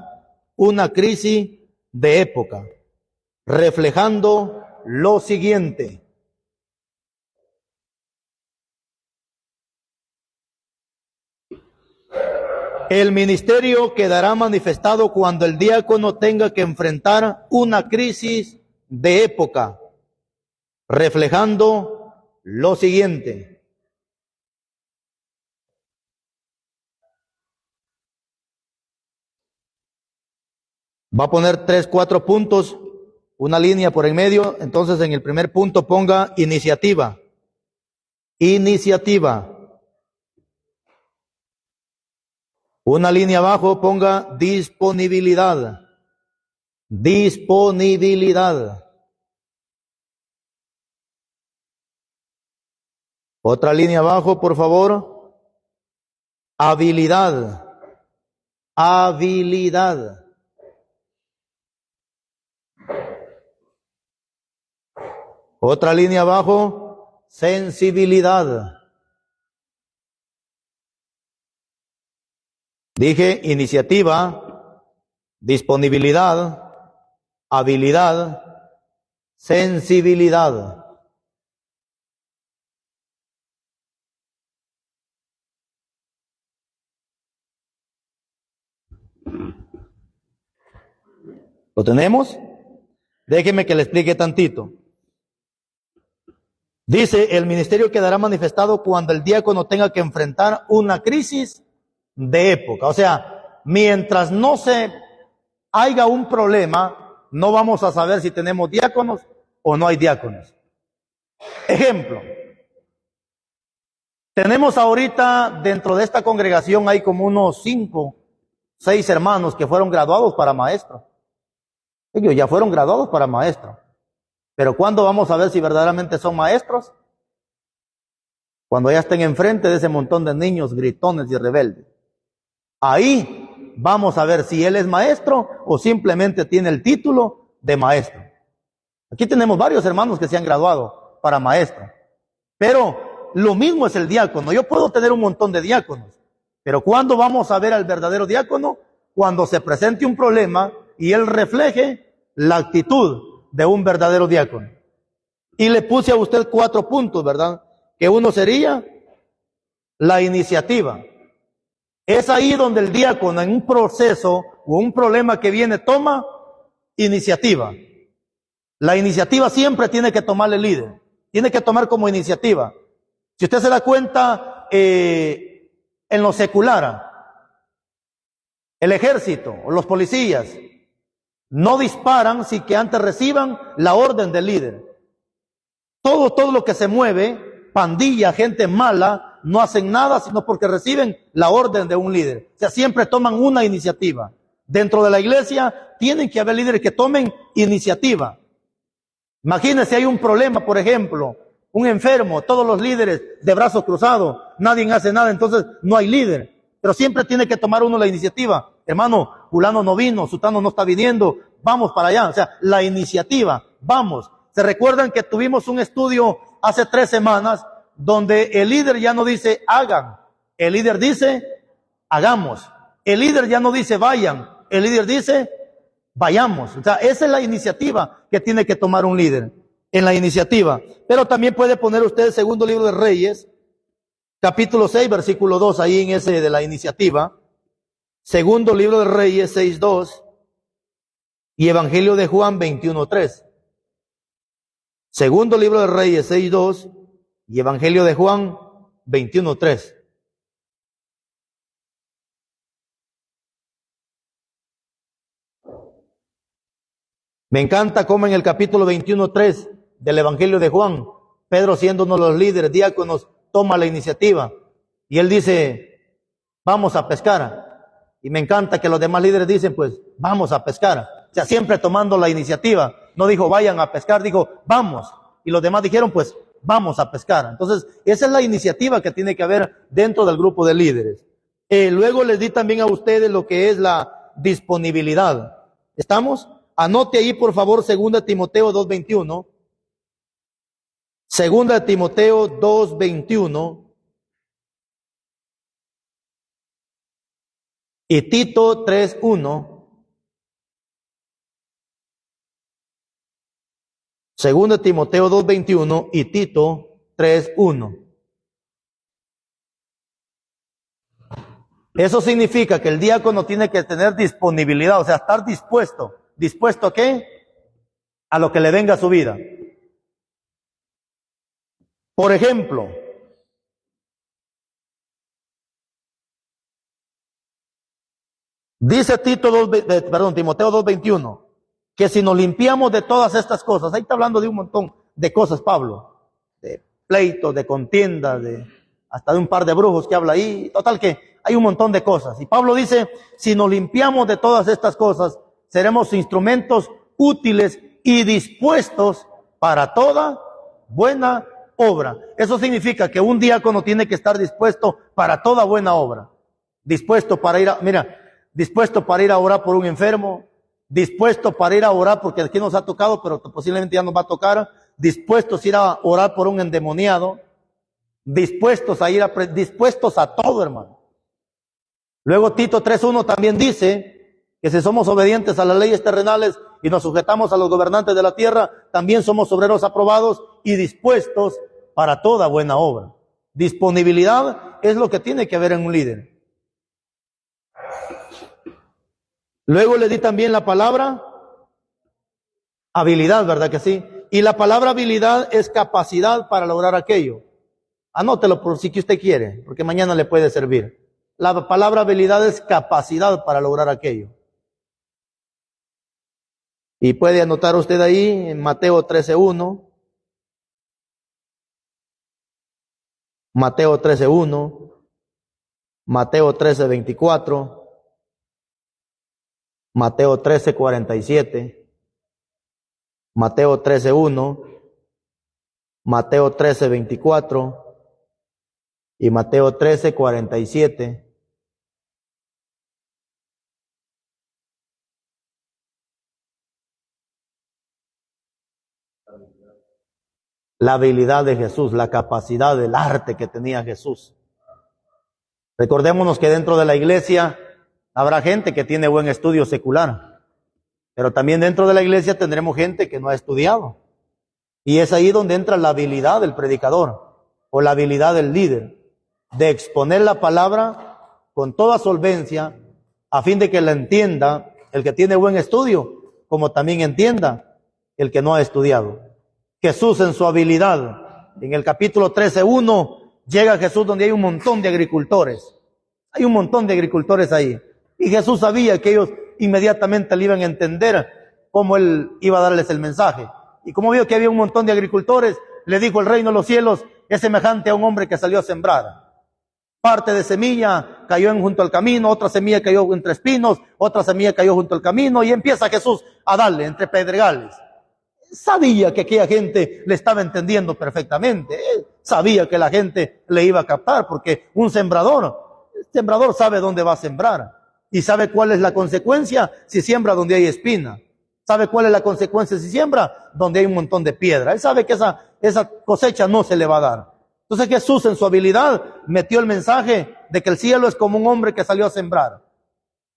una crisis de época, reflejando lo siguiente. El ministerio quedará manifestado cuando el diácono tenga que enfrentar una crisis de época, reflejando lo siguiente. Va a poner 3, 4 puntos, una línea por en medio. Entonces en el primer punto ponga iniciativa. Iniciativa. Una línea abajo ponga disponibilidad. Disponibilidad. Otra línea abajo, por favor. Habilidad. Habilidad. Otra línea abajo, sensibilidad. Dije iniciativa, disponibilidad, habilidad, sensibilidad. ¿Lo tenemos? Déjeme que le explique tantito. Dice, el ministerio quedará manifestado cuando el diácono tenga que enfrentar una crisis de época. O sea, mientras no se haya un problema, no vamos a saber si tenemos diáconos o no hay diáconos. Ejemplo, tenemos ahorita dentro de esta congregación hay como unos 5, 6 hermanos que fueron graduados para maestros. Ellos ya fueron graduados para maestros. Pero ¿cuándo vamos a ver si verdaderamente son maestros? Cuando ya estén enfrente de ese montón de niños gritones y rebeldes. Ahí vamos a ver si él es maestro o simplemente tiene el título de maestro. Aquí tenemos varios hermanos que se han graduado para maestro. Pero lo mismo es el diácono. Yo puedo tener un montón de diáconos. Pero ¿cuándo vamos a ver al verdadero diácono? Cuando se presente un problema y él refleje la actitud de un verdadero diácono. Y le puse a usted 4 puntos, ¿verdad? Que uno sería la iniciativa. Es ahí donde el diácono en un proceso o un problema que viene toma iniciativa. La iniciativa siempre tiene que tomar el líder. Tiene que tomar como iniciativa. Si usted se da cuenta, en lo secular, El ejército o los policías no disparan sin que antes reciban la orden del líder. Todo lo que se mueve, pandilla, gente mala, no hacen nada sino porque reciben la orden de un líder. O sea, siempre toman una iniciativa. Dentro de la iglesia tienen que haber líderes que tomen iniciativa. Imagínense, hay un problema, por ejemplo, un enfermo, todos los líderes de brazos cruzados, nadie hace nada, entonces no hay líder. Pero siempre tiene que tomar uno la iniciativa. Hermano, fulano no vino, sutano no está viniendo, vamos para allá. O sea, la iniciativa, vamos. ¿Se recuerdan que tuvimos un estudio hace 3 semanas donde el líder ya no dice hagan, el líder dice hagamos. El líder ya no dice vayan, el líder dice vayamos. O sea, esa es la iniciativa que tiene que tomar un líder, en la iniciativa. Pero también puede poner usted el segundo libro de Reyes, capítulo 6, versículo 2, ahí en ese de la iniciativa. Segundo libro de Reyes 6:2 y Evangelio de Juan 21:3. Segundo libro de Reyes 6:2 y Evangelio de Juan 21:3. Me encanta cómo en el capítulo 21:3 del Evangelio de Juan, Pedro, siendo uno de los líderes diáconos, toma la iniciativa y él dice, vamos a pescar. Y me encanta que los demás líderes dicen, pues, vamos a pescar. O sea, siempre tomando la iniciativa. No dijo, vayan a pescar, dijo, vamos. Y los demás dijeron, pues, vamos a pescar. Entonces, esa es la iniciativa que tiene que haber dentro del grupo de líderes. Luego les di también a ustedes lo que es la disponibilidad. ¿Estamos? Anote ahí, por favor, 2 Timoteo 2:21. 2 Timoteo 2:21. Y Tito 3:1. 2 Timoteo 2:21 y Tito 3:1. Eso significa que el diácono tiene que tener disponibilidad, o sea, estar dispuesto. ¿Dispuesto a qué? A lo que le venga a su vida. Por ejemplo, dice Timoteo 2:21, que si nos limpiamos de todas estas cosas, ahí está hablando de un montón de cosas Pablo, de pleitos, de contiendas, hasta de un par de brujos que habla ahí, total que hay un montón de cosas. Y Pablo dice, si nos limpiamos de todas estas cosas, seremos instrumentos útiles y dispuestos para toda buena obra. Eso significa que un diácono tiene que estar dispuesto para toda buena obra. Dispuesto para ir dispuesto para ir a orar por un enfermo, dispuesto para ir a orar porque aquí nos ha tocado, pero posiblemente ya nos va a tocar, dispuestos a ir a orar por un endemoniado, dispuestos a todo, hermano. Luego Tito 3:1 también dice que si somos obedientes a las leyes terrenales y nos sujetamos a los gobernantes de la tierra, también somos obreros aprobados y dispuestos para toda buena obra. Disponibilidad es lo que tiene que haber en un líder. Luego le di también la palabra habilidad, ¿verdad que sí? Y la palabra habilidad es capacidad para lograr aquello. Anótelo por si que usted quiere, porque mañana le puede servir. La palabra habilidad es capacidad para lograr aquello. Y puede anotar usted ahí en Mateo 13:1. Mateo 13:1. Mateo 13:24. Mateo 13:47. Mateo 13:1. Mateo 13:24. Y Mateo 13:47. La habilidad de Jesús, la capacidad, el arte que tenía Jesús. Recordémonos que dentro de la iglesia habrá gente que tiene buen estudio secular, pero también dentro de la iglesia tendremos gente que no ha estudiado. Y es ahí donde entra la habilidad del predicador o la habilidad del líder, de exponer la palabra con toda solvencia a fin de que la entienda el que tiene buen estudio, como también entienda el que no ha estudiado. Jesús en su habilidad, en el capítulo 13:1, llega Jesús donde hay un montón de agricultores. Hay un montón de agricultores ahí. Y Jesús sabía que ellos inmediatamente le iban a entender cómo Él iba a darles el mensaje. Y como vio que había un montón de agricultores, le dijo: el reino de los cielos es semejante a un hombre que salió a sembrar. Parte de semilla cayó junto al camino, otra semilla cayó entre espinos, otra semilla cayó junto al camino, y empieza Jesús a darle entre pedregales. Sabía que aquella gente le estaba entendiendo perfectamente. Él sabía que la gente le iba a captar, porque el sembrador sabe dónde va a sembrar y sabe cuál es la consecuencia si siembra donde hay espina. Sabe cuál es la consecuencia si siembra donde hay un montón de piedra. Él sabe que esa cosecha no se le va a dar. Entonces Jesús, en su habilidad, metió el mensaje de que el cielo es como un hombre que salió a sembrar.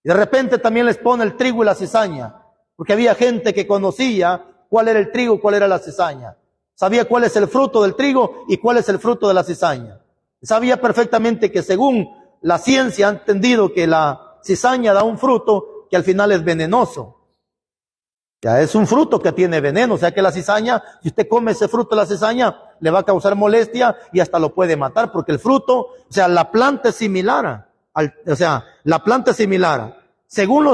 Y de repente también les pone el trigo y la cizaña, porque había gente que conocía cuál era el trigo, cuál era la cizaña. Sabía cuál es el fruto del trigo y cuál es el fruto de la cizaña. Sabía perfectamente que según la ciencia ha entendido que la cizaña da un fruto que al final es venenoso. Ya es un fruto que tiene veneno, o sea que la cizaña, si usted come ese fruto de la cizaña, le va a causar molestia y hasta lo puede matar, porque el fruto, o sea, la planta es similar, la planta es similar. Según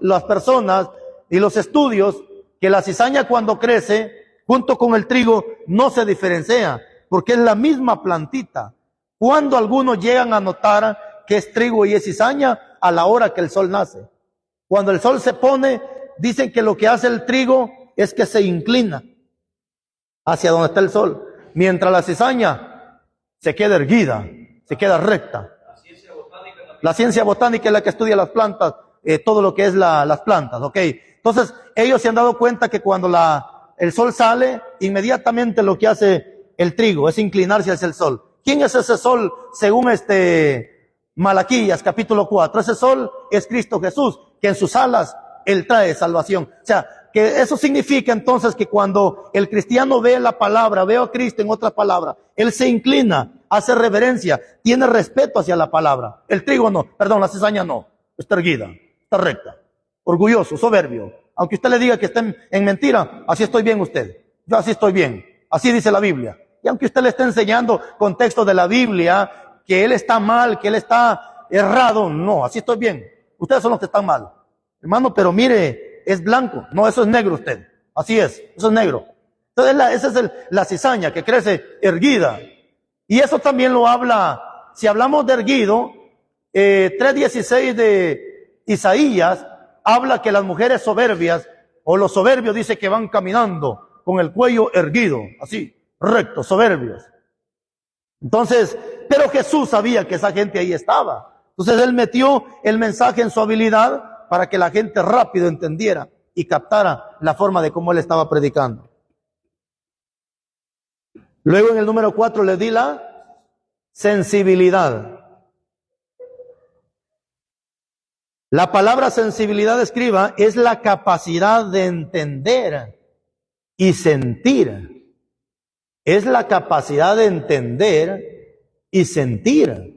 las personas y los estudios, que la cizaña cuando crece, junto con el trigo, no se diferencia, porque es la misma plantita. Cuando algunos llegan a notar que es trigo y es cizaña, a la hora que el sol nace. Cuando el sol se pone, dicen que lo que hace el trigo es que se inclina hacia donde está el sol, mientras la cizaña se queda erguida, se queda recta. La ciencia botánica es la que estudia las plantas, todo lo que es las plantas, ¿ok? Entonces, ellos se han dado cuenta que cuando el sol sale, inmediatamente lo que hace el trigo es inclinarse hacia el sol. ¿Quién es ese sol según Malaquías capítulo 4? Ese sol es Cristo Jesús, que en sus alas Él trae salvación. O sea, que eso significa entonces que cuando el cristiano ve la palabra, ve a Cristo en otra palabra, él se inclina, hace reverencia, tiene respeto hacia la palabra. El trigo no, perdón, la cizaña no, está erguida, está recta, orgulloso, soberbio. Aunque usted le diga que está en mentira, así estoy bien usted. Yo así estoy bien, así dice la Biblia. Y aunque usted le esté enseñando contextos de la Biblia, que él está mal, que él está errado, no, así estoy bien. Ustedes son los que están mal. Hermano, pero mire, es blanco. No, eso es negro usted. Así es, eso es negro. Entonces esa es la cizaña que crece erguida. Y eso también lo habla, si hablamos de erguido, 3:16 de Isaías, habla que las mujeres soberbias, o los soberbios, dice que van caminando con el cuello erguido, así, recto, soberbios. Entonces, pero Jesús sabía que esa gente ahí estaba. Entonces él metió el mensaje en su habilidad para que la gente rápido entendiera y captara la forma de cómo él estaba predicando. Luego en el número 4 le di la sensibilidad. La palabra sensibilidad, escriba, es la capacidad de entender y sentir. Es la capacidad de entender y sentir.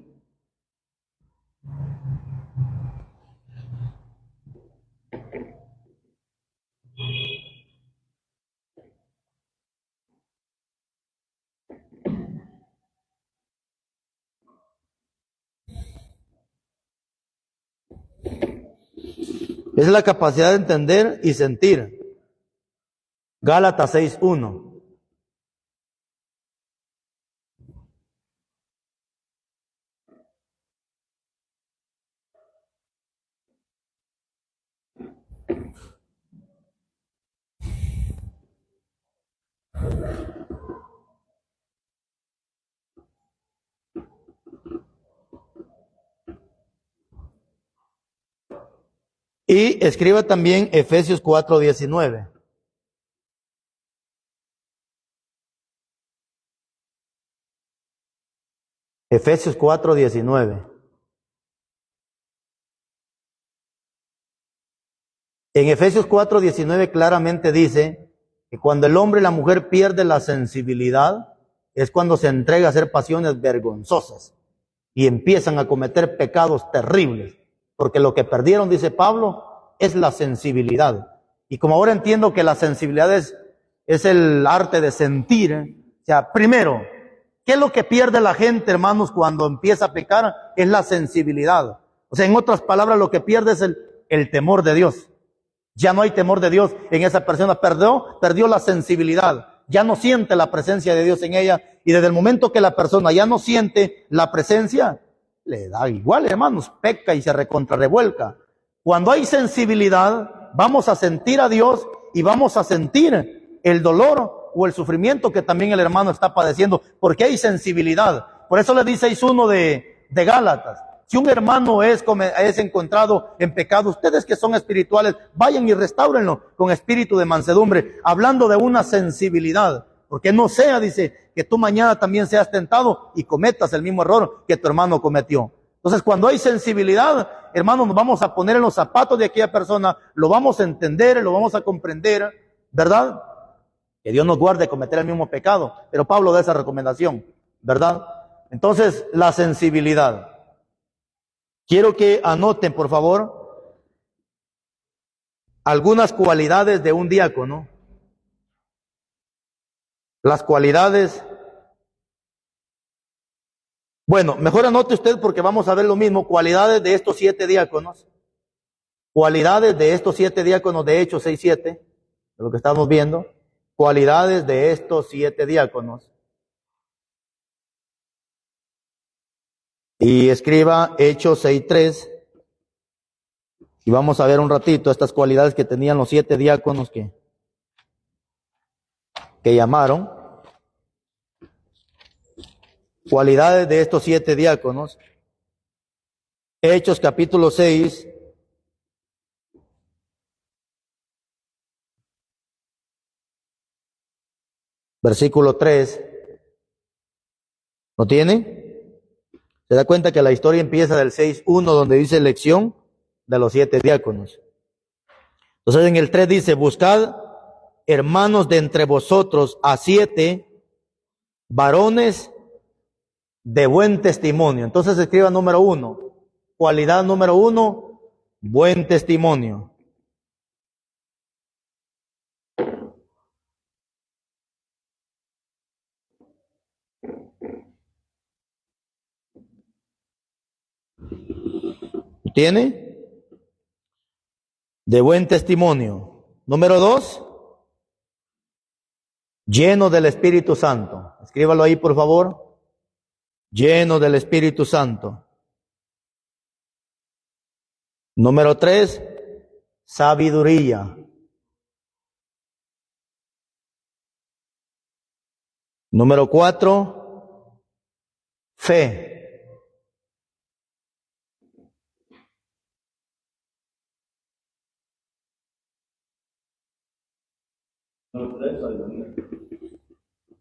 Es la capacidad de entender y sentir. Gálatas 6:1. Y escriba también Efesios 4:19. Efesios 4:19. En Efesios 4:19 claramente dice que cuando el hombre y la mujer pierden la sensibilidad, es cuando se entrega a hacer pasiones vergonzosas y empiezan a cometer pecados terribles. Porque lo que perdieron, dice Pablo, es la sensibilidad. Y como ahora entiendo que la sensibilidad es el arte de sentir, o sea, primero, ¿qué es lo que pierde la gente, hermanos, cuando empieza a pecar? Es la sensibilidad. O sea, en otras palabras, lo que pierde es el temor de Dios. Ya no hay temor de Dios en esa persona, perdió la sensibilidad, ya no siente la presencia de Dios en ella, y desde el momento que la persona ya no siente la presencia, le da igual, hermanos, peca y se recontrarrevuelca. Cuando hay sensibilidad, vamos a sentir a Dios y vamos a sentir el dolor o el sufrimiento que también el hermano está padeciendo, porque hay sensibilidad. Por eso le dice 6:1 de Gálatas: si un hermano es encontrado en pecado, ustedes que son espirituales, vayan y restáurenlo con espíritu de mansedumbre, hablando de una sensibilidad, porque no sea, dice, que tú mañana también seas tentado y cometas el mismo error que tu hermano cometió. Entonces, cuando hay sensibilidad, hermanos, nos vamos a poner en los zapatos de aquella persona, lo vamos a entender, lo vamos a comprender, ¿verdad? Que Dios nos guarde de cometer el mismo pecado, pero Pablo da esa recomendación, ¿verdad? Entonces, la sensibilidad. Quiero que anoten, por favor, algunas cualidades de un diácono. Las cualidades. Bueno, mejor anote usted porque vamos a ver lo mismo. Cualidades de estos 7 diáconos. Cualidades de estos 7 diáconos de Hechos 6:7, de lo que estamos viendo. Cualidades de estos 7 diáconos. Y escriba Hechos 6:3. Y vamos a ver un ratito estas cualidades que tenían los 7 diáconos que llamaron. Cualidades de estos 7 diáconos. Hechos capítulo 6. Versículo 3. ¿Lo tiene? Se da cuenta que la historia empieza del 6:1, donde dice elección de los 7 diáconos. Entonces en el 3 dice: buscad, hermanos, de entre vosotros a 7 varones de buen testimonio. Entonces escriba número 1. Cualidad número 1, buen testimonio. ¿Tiene? De buen testimonio. Número 2, lleno del Espíritu Santo. Escríbalo ahí, por favor. Lleno del Espíritu Santo. Número 3, sabiduría. Número 4, fe.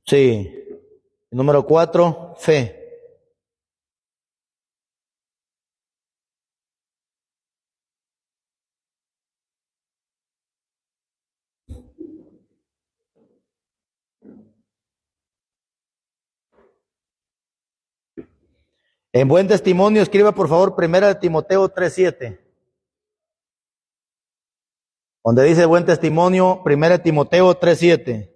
Sí. Número 4, fe. En buen testimonio, escriba por favor 1 Timoteo 3:7. Donde dice buen testimonio, 1 Timoteo 3:7.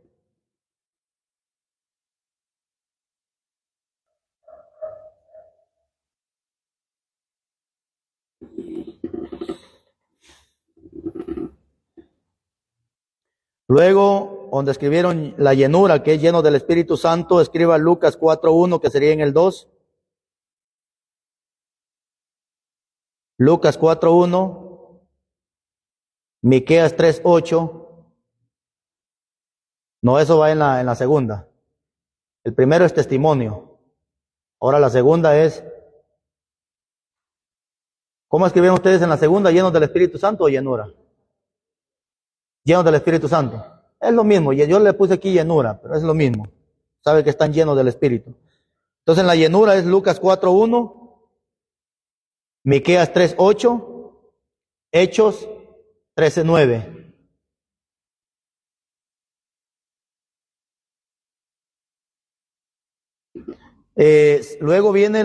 Luego, donde escribieron la llenura, que es lleno del Espíritu Santo, escriba Lucas 4:1, que sería en el 2. Lucas 4:1, Miqueas 3:8. No, eso va en la segunda. El primero es testimonio. Ahora la segunda es, ¿cómo escribieron ustedes en la segunda? ¿Llenos del Espíritu Santo o llenura? Llenos del Espíritu Santo. Es lo mismo, yo le puse aquí llenura, pero es lo mismo. Sabe que están llenos del Espíritu. Entonces en la llenura es Lucas 4:1, Miqueas 3:8, Hechos 13:9. Luego viene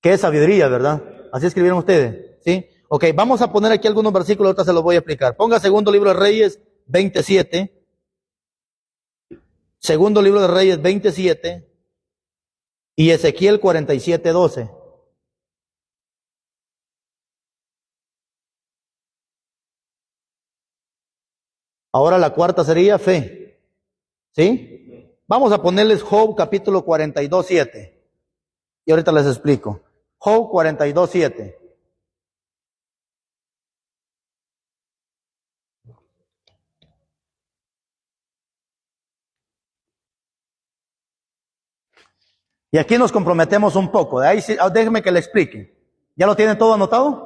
¿qué es sabiduría, verdad? Así escribieron ustedes, ¿sí? Ok, vamos a poner aquí algunos versículos, ahorita se los voy a explicar. Ponga segundo libro de Reyes 27. Segundo libro de Reyes 27 y Ezequiel 47:12. Ahora la cuarta sería fe. ¿Sí? Vamos a ponerles Job capítulo 42:7. Y ahorita les explico. Job 42:7. Y aquí nos comprometemos un poco. De ahí, déjenme que le explique. ¿Ya lo tienen todo anotado?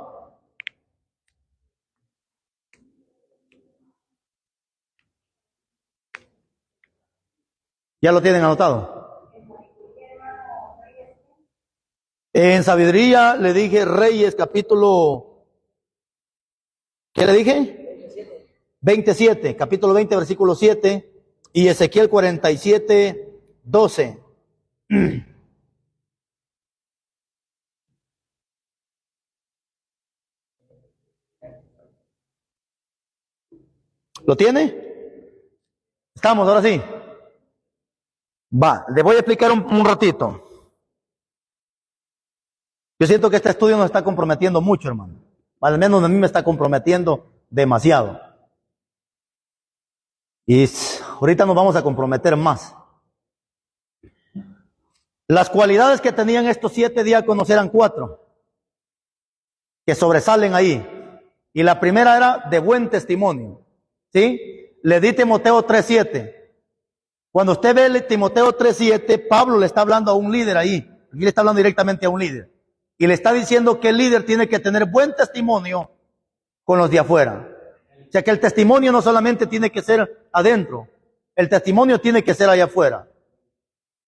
¿Ya lo tienen anotado? En sabiduría le dije Reyes capítulo, ¿qué le dije? 27, capítulo 20, versículo 7, y Ezequiel 47:12. ¿Lo tiene? ¿Estamos ahora sí? Va, le voy a explicar un ratito. Yo siento que este estudio nos está comprometiendo mucho, hermano. Al menos a mí me está comprometiendo demasiado. Y ahorita nos vamos a comprometer más. Las cualidades que tenían estos 7 diáconos eran 4, que sobresalen ahí. Y la primera era de buen testimonio. ¿Sí? Le di Timoteo 3:7. Cuando usted ve Timoteo 3:7, Pablo le está hablando a un líder ahí. Aquí le está hablando directamente a un líder. Y le está diciendo que el líder tiene que tener buen testimonio con los de afuera. O sea que el testimonio no solamente tiene que ser adentro, el testimonio tiene que ser allá afuera.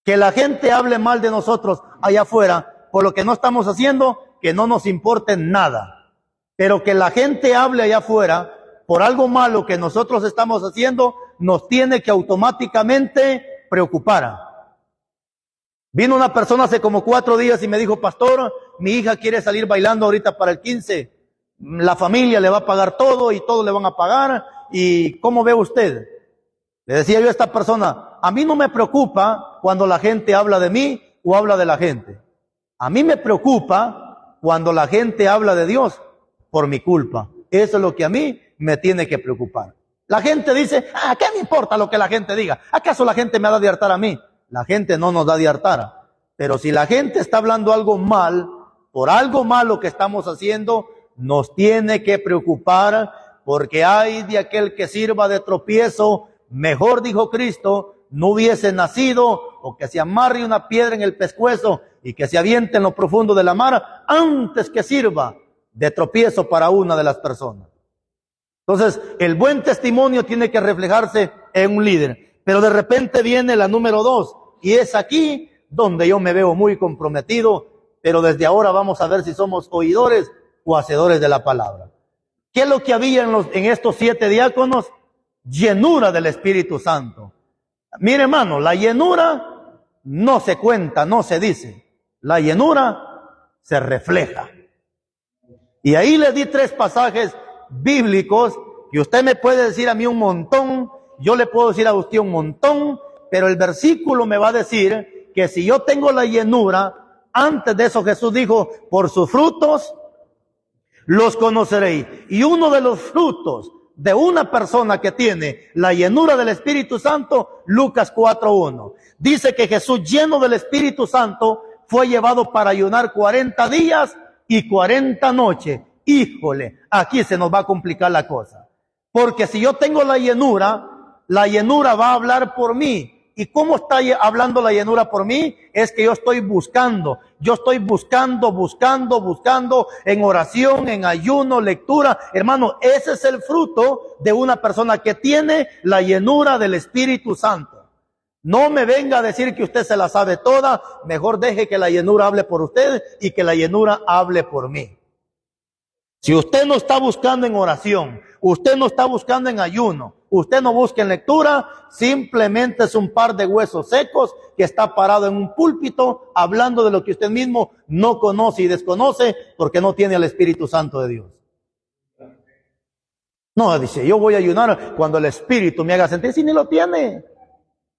Que la gente hable mal de nosotros allá afuera por lo que no estamos haciendo, que no nos importe nada. Pero que la gente hable allá afuera por algo malo que nosotros estamos haciendo, nos tiene que automáticamente preocupar. Vino una persona hace como 4 días y me dijo: pastor, mi hija quiere salir bailando ahorita para el 15. La familia le va a pagar todo y todos le van a pagar. ¿Y cómo ve usted? Le decía yo a esta persona: a mí no me preocupa cuando la gente habla de mí o habla de la gente. A mí me preocupa cuando la gente habla de Dios por mi culpa. Eso es lo que a mí me tiene que preocupar. La gente dice: ¿qué me importa lo que la gente diga? ¿Acaso la gente me da de hartar a mí? La gente no nos da de hartar. Pero si la gente está hablando algo mal, por algo malo que estamos haciendo, nos tiene que preocupar, porque hay de aquel que sirva de tropiezo. Mejor, dijo Cristo, no hubiese nacido, o que se amarre una piedra en el pescuezo y que se aviente en lo profundo de la mar, antes que sirva de tropiezo para una de las personas. Entonces, el buen testimonio tiene que reflejarse en un líder. Pero de repente viene la número 2, y es aquí donde yo me veo muy comprometido, pero desde ahora vamos a ver si somos oidores o hacedores de la palabra. ¿Qué es lo que había en estos 7 diáconos? Llenura del Espíritu Santo. Mire, hermano, la llenura no se cuenta, no se dice. La llenura se refleja. Y ahí le di 3 pasajes bíblicos que usted me puede decir a mí un montón, yo le puedo decir a usted un montón, pero el versículo me va a decir que si yo tengo la llenura, antes de eso Jesús dijo: por sus frutos los conoceréis. Y uno de los frutos de una persona que tiene la llenura del Espíritu Santo, Lucas 4:1, dice que Jesús, lleno del Espíritu Santo, fue llevado para ayunar 40 días y 40 noches. Híjole, aquí se nos va a complicar la cosa. Porque si yo tengo la llenura va a hablar por mí. ¿Y cómo está hablando la llenura por mí? Es que yo estoy buscando en oración, en ayuno, lectura. Hermano, ese es el fruto de una persona que tiene la llenura del Espíritu Santo. No me venga a decir que usted se la sabe toda, mejor deje que la llenura hable por usted y que la llenura hable por mí. Si usted no está buscando en oración, usted no está buscando en ayuno, usted no busca en lectura, simplemente es un par de huesos secos que está parado en un púlpito hablando de lo que usted mismo no conoce y desconoce porque no tiene al Espíritu Santo de Dios. No, dice, yo voy a ayunar cuando el Espíritu me haga sentir. Si ni lo tiene.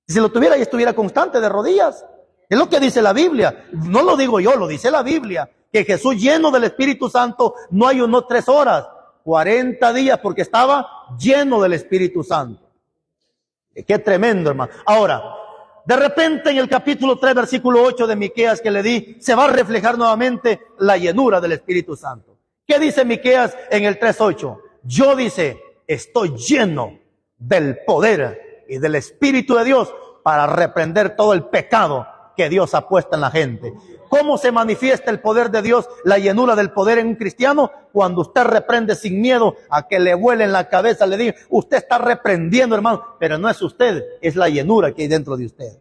Si lo tuviera y estuviera constante de rodillas. Es lo que dice la Biblia. No lo digo yo, lo dice la Biblia. Que Jesús, lleno del Espíritu Santo, no ayunó 3 horas. 40 días porque estaba lleno del Espíritu Santo. Qué tremendo, hermano. Ahora, de repente en el capítulo 3, versículo 8 de Miqueas que le di, se va a reflejar nuevamente la llenura del Espíritu Santo. ¿Qué dice Miqueas en el 3:8? Yo, dice, estoy lleno del poder y del Espíritu de Dios para reprender todo el pecado que Dios ha puesto en la gente. ¿Cómo se manifiesta el poder de Dios, la llenura del poder en un cristiano? Cuando usted reprende sin miedo a que le vuele en la cabeza, le diga, usted está reprendiendo, hermano, pero no es usted, es la llenura que hay dentro de usted.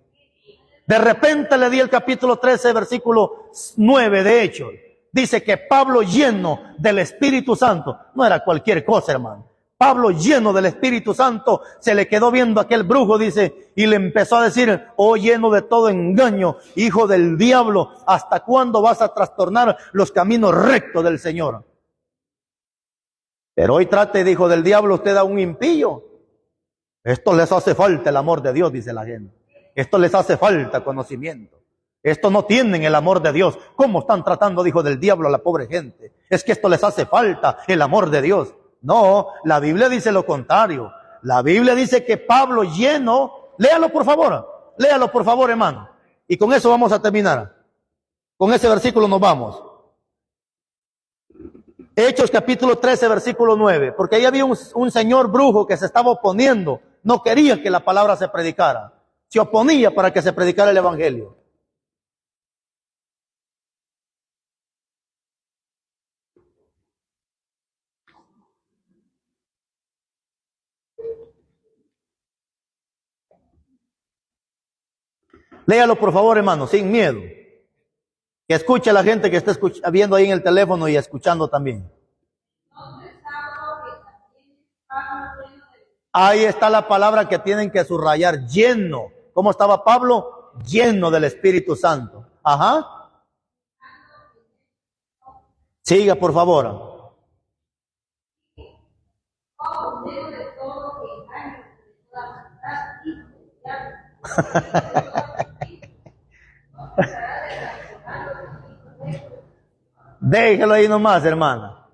De repente le di el capítulo 13, versículo 9 de Hechos. Dice que Pablo, lleno del Espíritu Santo, no era cualquier cosa, hermano. Pablo, lleno del Espíritu Santo, se le quedó viendo a aquel brujo, dice, y le empezó a decir, oh, lleno de todo engaño, hijo del diablo, ¿hasta cuándo vas a trastornar los caminos rectos del Señor? Pero hoy trate de hijo del diablo usted a un impío. Esto les hace falta el amor de Dios, dice la gente. Esto les hace falta conocimiento. Esto no tienen el amor de Dios. ¿Cómo están tratando de hijo del diablo a la pobre gente? Es que esto les hace falta el amor de Dios. No, la Biblia dice lo contrario. La Biblia dice que Pablo lleno, léalo por favor, hermano. Y con eso vamos a terminar. Con ese versículo nos vamos. Hechos capítulo 13, versículo 9. Porque ahí había un señor brujo que se estaba oponiendo. No quería que la palabra se predicara. Se oponía para que se predicara el evangelio. Léalo por favor, hermano, sin miedo. Que escuche a la gente que está viendo ahí en el teléfono y escuchando también. Ahí está la palabra que tienen que subrayar, lleno. ¿Cómo estaba Pablo? Lleno del Espíritu Santo. Ajá. Siga, por favor. Déjelo ahí nomás, hermana.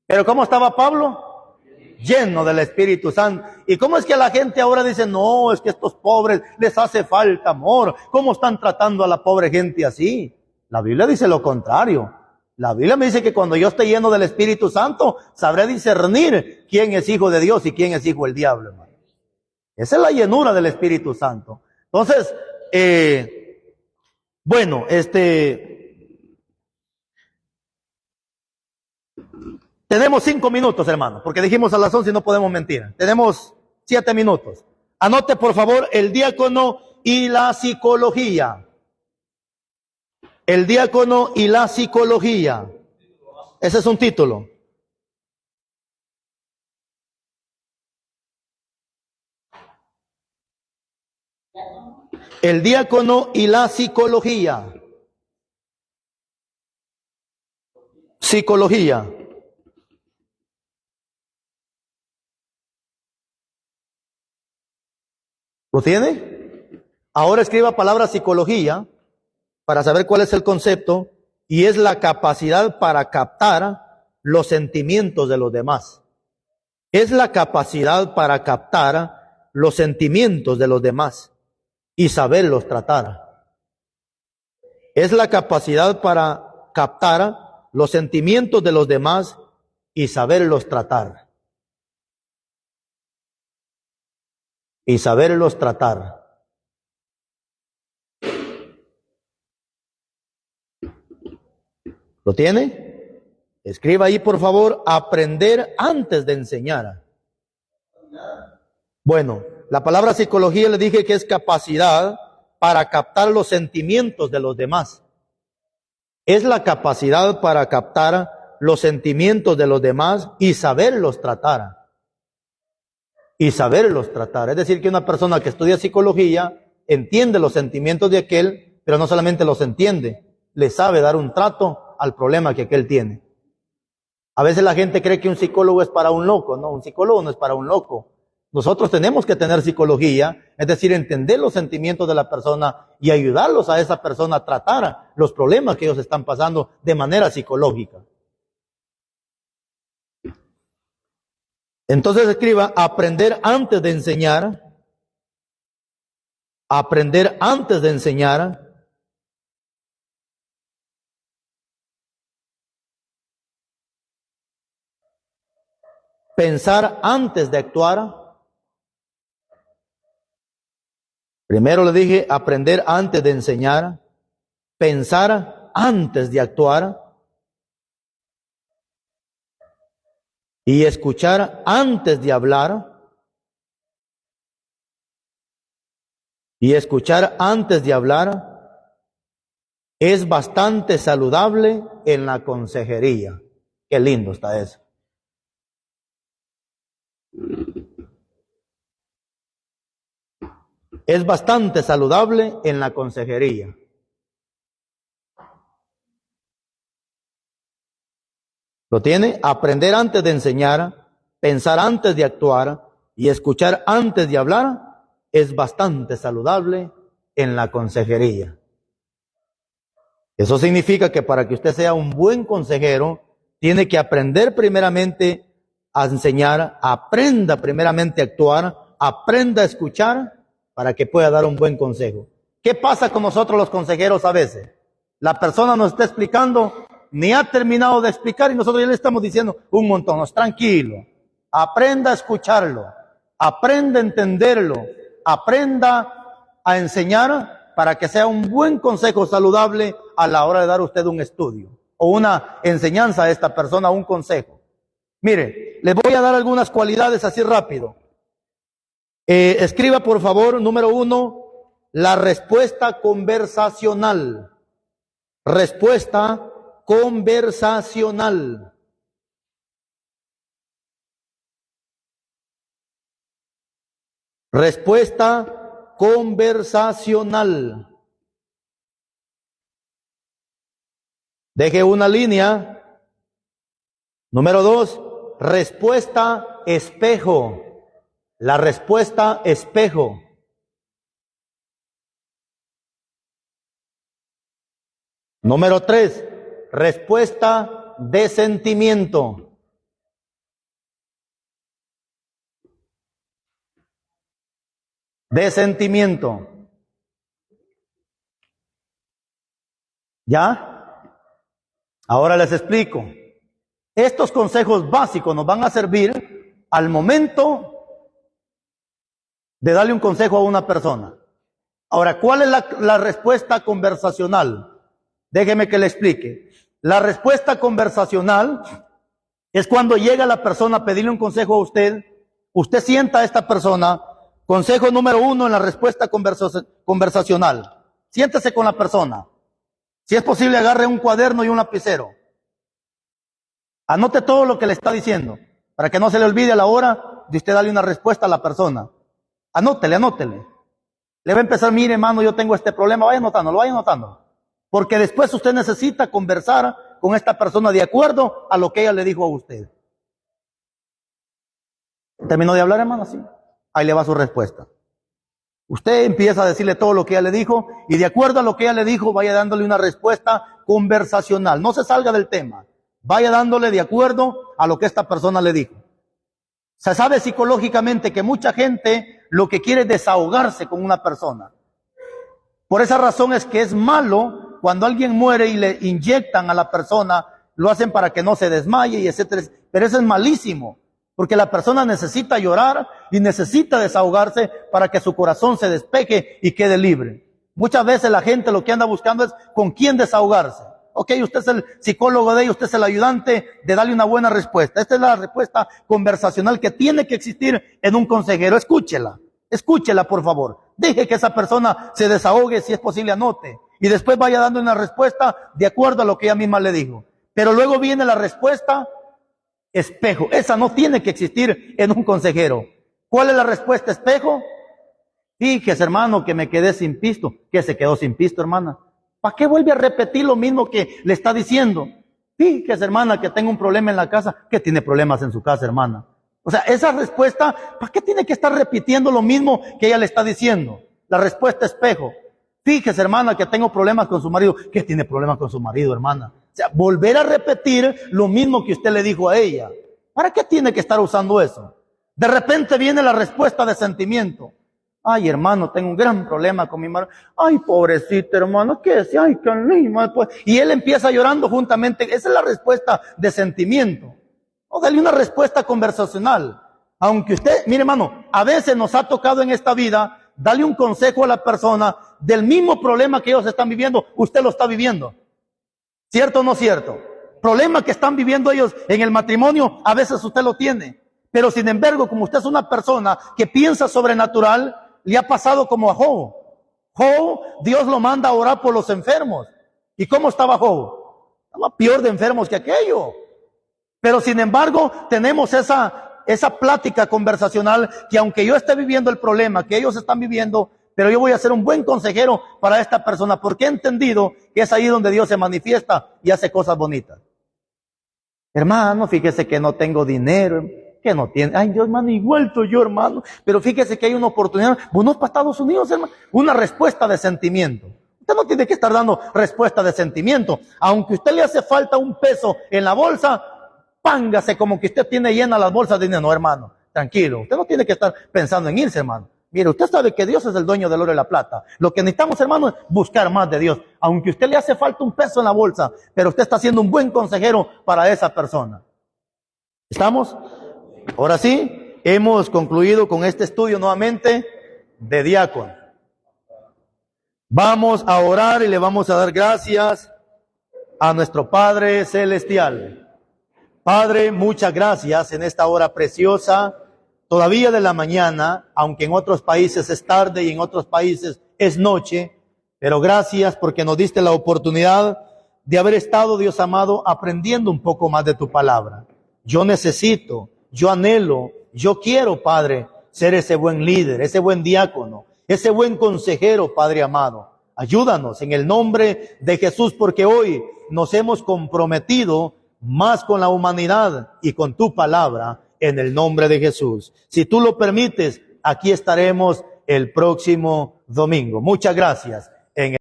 Pero ¿cómo estaba Pablo? Lleno del Espíritu Santo. ¿Y cómo es que la gente ahora dice, no, es que estos pobres les hace falta amor? ¿Cómo están tratando a la pobre gente así? La Biblia dice lo contrario. La Biblia me dice que cuando yo esté lleno del Espíritu Santo, sabré discernir quién es hijo de Dios y quién es hijo del diablo, hermano. Esa es la llenura del Espíritu Santo. Entonces, bueno, tenemos 5 minutos, hermano, porque dijimos a las 11 y no podemos mentir. Tenemos 7 minutos. Anote, por favor, el diácono y la psicología. El diácono y la psicología. Ese es un título. El diácono y la psicología. Psicología. ¿Lo tiene? Ahora escriba palabra psicología para saber cuál es el concepto, y es la capacidad para captar los sentimientos de los demás. Es la capacidad para captar los sentimientos de los demás y saberlos tratar. Es la capacidad para captar los sentimientos de los demás y saberlos tratar. Y saberlos tratar. ¿Lo tiene? Escriba ahí, por favor, aprender antes de enseñar. Bueno, la palabra psicología le dije que es capacidad para captar los sentimientos de los demás. Es la capacidad para captar los sentimientos de los demás y saberlos tratar. Y saberlos tratar. Es decir, que una persona que estudia psicología entiende los sentimientos de aquel, pero no solamente los entiende, le sabe dar un trato al problema que aquel tiene. A veces la gente cree que un psicólogo es para un loco. No, un psicólogo no es para un loco. Nosotros tenemos que tener psicología, es decir, entender los sentimientos de la persona y ayudarlos a esa persona a tratar los problemas que ellos están pasando de manera psicológica. Entonces escriba, aprender antes de enseñar, aprender antes de enseñar, pensar antes de actuar. Primero le dije aprender antes de enseñar, pensar antes de actuar y escuchar antes de hablar. Y escuchar antes de hablar es bastante saludable en la consejería. Qué lindo está eso. Es bastante saludable en la consejería. ¿Lo tiene? Aprender antes de enseñar, pensar antes de actuar y escuchar antes de hablar es bastante saludable en la consejería. Eso significa que para que usted sea un buen consejero, tiene que aprender primeramente a enseñar, aprenda primeramente a actuar, aprenda a escuchar para que pueda dar un buen consejo. ¿Qué pasa con nosotros los consejeros a veces? La persona nos está explicando, ni ha terminado de explicar y nosotros ya le estamos diciendo un montón. No, tranquilo, aprenda a escucharlo, aprenda a entenderlo, aprenda a enseñar para que sea un buen consejo saludable a la hora de dar usted un estudio o una enseñanza a esta persona, un consejo. Mire, le voy a dar algunas cualidades así rápido. Escriba por favor, número 1, la respuesta conversacional. Respuesta conversacional. Respuesta conversacional. Deje una línea. Número 2, respuesta espejo. La respuesta espejo. Número 3, respuesta de sentimiento. De sentimiento. ¿Ya? Ahora les explico. Estos consejos básicos nos van a servir al momento de darle un consejo a una persona. Ahora, ¿cuál es la respuesta conversacional? Déjeme que le explique. La respuesta conversacional es cuando llega la persona a pedirle un consejo a usted, usted sienta a esta persona, consejo número 1 en la respuesta conversacional. Siéntese con la persona. Si es posible, agarre un cuaderno y un lapicero. Anote todo lo que le está diciendo, para que no se le olvide a la hora de usted darle una respuesta a la persona. Anótele. Le va a empezar, mire hermano, yo tengo este problema, vaya anotando. Porque después usted necesita conversar con esta persona de acuerdo a lo que ella le dijo a usted. ¿Terminó de hablar, hermano? Sí. Ahí le va su respuesta. Usted empieza a decirle todo lo que ella le dijo y de acuerdo a lo que ella le dijo, vaya dándole una respuesta conversacional. No se salga del tema. Vaya dándole de acuerdo a lo que esta persona le dijo. Se sabe psicológicamente que mucha gente lo que quiere es desahogarse con una persona. Por esa razón es que es malo cuando alguien muere y le inyectan a la persona, lo hacen para que no se desmaye y etcétera. Pero eso es malísimo, porque la persona necesita llorar y necesita desahogarse para que su corazón se despeje y quede libre. Muchas veces la gente lo que anda buscando es con quién desahogarse. Ok, usted es el psicólogo de ella, usted es el ayudante de darle una buena respuesta. Esta es la respuesta conversacional que tiene que existir en un consejero. Escúchela por favor. Deje que esa persona se desahogue, si es posible anote. Y después vaya dando una respuesta de acuerdo a lo que ella misma le dijo. Pero luego viene la respuesta espejo. Esa no tiene que existir en un consejero. ¿Cuál es la respuesta espejo? Fíjese hermano que me quedé sin pisto. ¿Qué se quedó sin pisto, hermana? ¿Para qué vuelve a repetir lo mismo que le está diciendo? Fíjese, hermana, que tengo un problema en la casa. ¿Qué tiene problemas en su casa, hermana? O sea, esa respuesta, ¿para qué tiene que estar repitiendo lo mismo que ella le está diciendo? La respuesta espejo. Fíjese, hermana, que tengo problemas con su marido. ¿Qué tiene problemas con su marido, hermana? O sea, volver a repetir lo mismo que usted le dijo a ella. ¿Para qué tiene que estar usando eso? De repente viene la respuesta de sentimiento. Ay, hermano, tengo un gran problema con mi hermano. Ay, pobrecito hermano, ¿qué es? Ay, qué lindo. Y él empieza llorando juntamente. Esa es la respuesta de sentimiento. O dale una respuesta conversacional. Aunque usted, mire hermano, a veces nos ha tocado en esta vida darle un consejo a la persona del mismo problema que ellos están viviendo, usted lo está viviendo. ¿Cierto o no cierto? Problema que están viviendo ellos en el matrimonio, a veces usted lo tiene. Pero sin embargo, como usted es una persona que piensa sobrenatural, le ha pasado como a Job. Job, Dios lo manda a orar por los enfermos. ¿Y cómo estaba Job? Estaba peor de enfermos que aquello. Pero sin embargo, tenemos esa plática conversacional que aunque yo esté viviendo el problema que ellos están viviendo, pero yo voy a ser un buen consejero para esta persona, porque he entendido que es ahí donde Dios se manifiesta y hace cosas bonitas. Hermano, fíjese que no tengo dinero, que no tiene. Ay, Dios, hermano, igual estoy yo, hermano. Pero fíjese que hay una oportunidad. Bueno, para Estados Unidos, hermano. Una respuesta de sentimiento. Usted no tiene que estar dando respuesta de sentimiento. Aunque a usted le hace falta un peso en la bolsa, pángase como que usted tiene llena las bolsas de dinero. No, hermano, tranquilo. Usted no tiene que estar pensando en irse, hermano. Mire, usted sabe que Dios es el dueño del oro y la plata. Lo que necesitamos, hermano, es buscar más de Dios. Aunque a usted le hace falta un peso en la bolsa, pero usted está siendo un buen consejero para esa persona. ¿Estamos? Ahora sí, hemos concluido con este estudio nuevamente de diácono. Vamos a orar y le vamos a dar gracias a nuestro Padre Celestial. Padre, muchas gracias en esta hora preciosa, todavía de la mañana, aunque en otros países es tarde y en otros países es noche, pero gracias porque nos diste la oportunidad de haber estado, Dios amado, aprendiendo un poco más de tu palabra. Yo necesito, yo anhelo, yo quiero, Padre, ser ese buen líder, ese buen diácono, ese buen consejero, Padre amado. Ayúdanos en el nombre de Jesús, porque hoy nos hemos comprometido más con la humanidad y con tu palabra en el nombre de Jesús. Si tú lo permites, aquí estaremos el próximo domingo. Muchas gracias.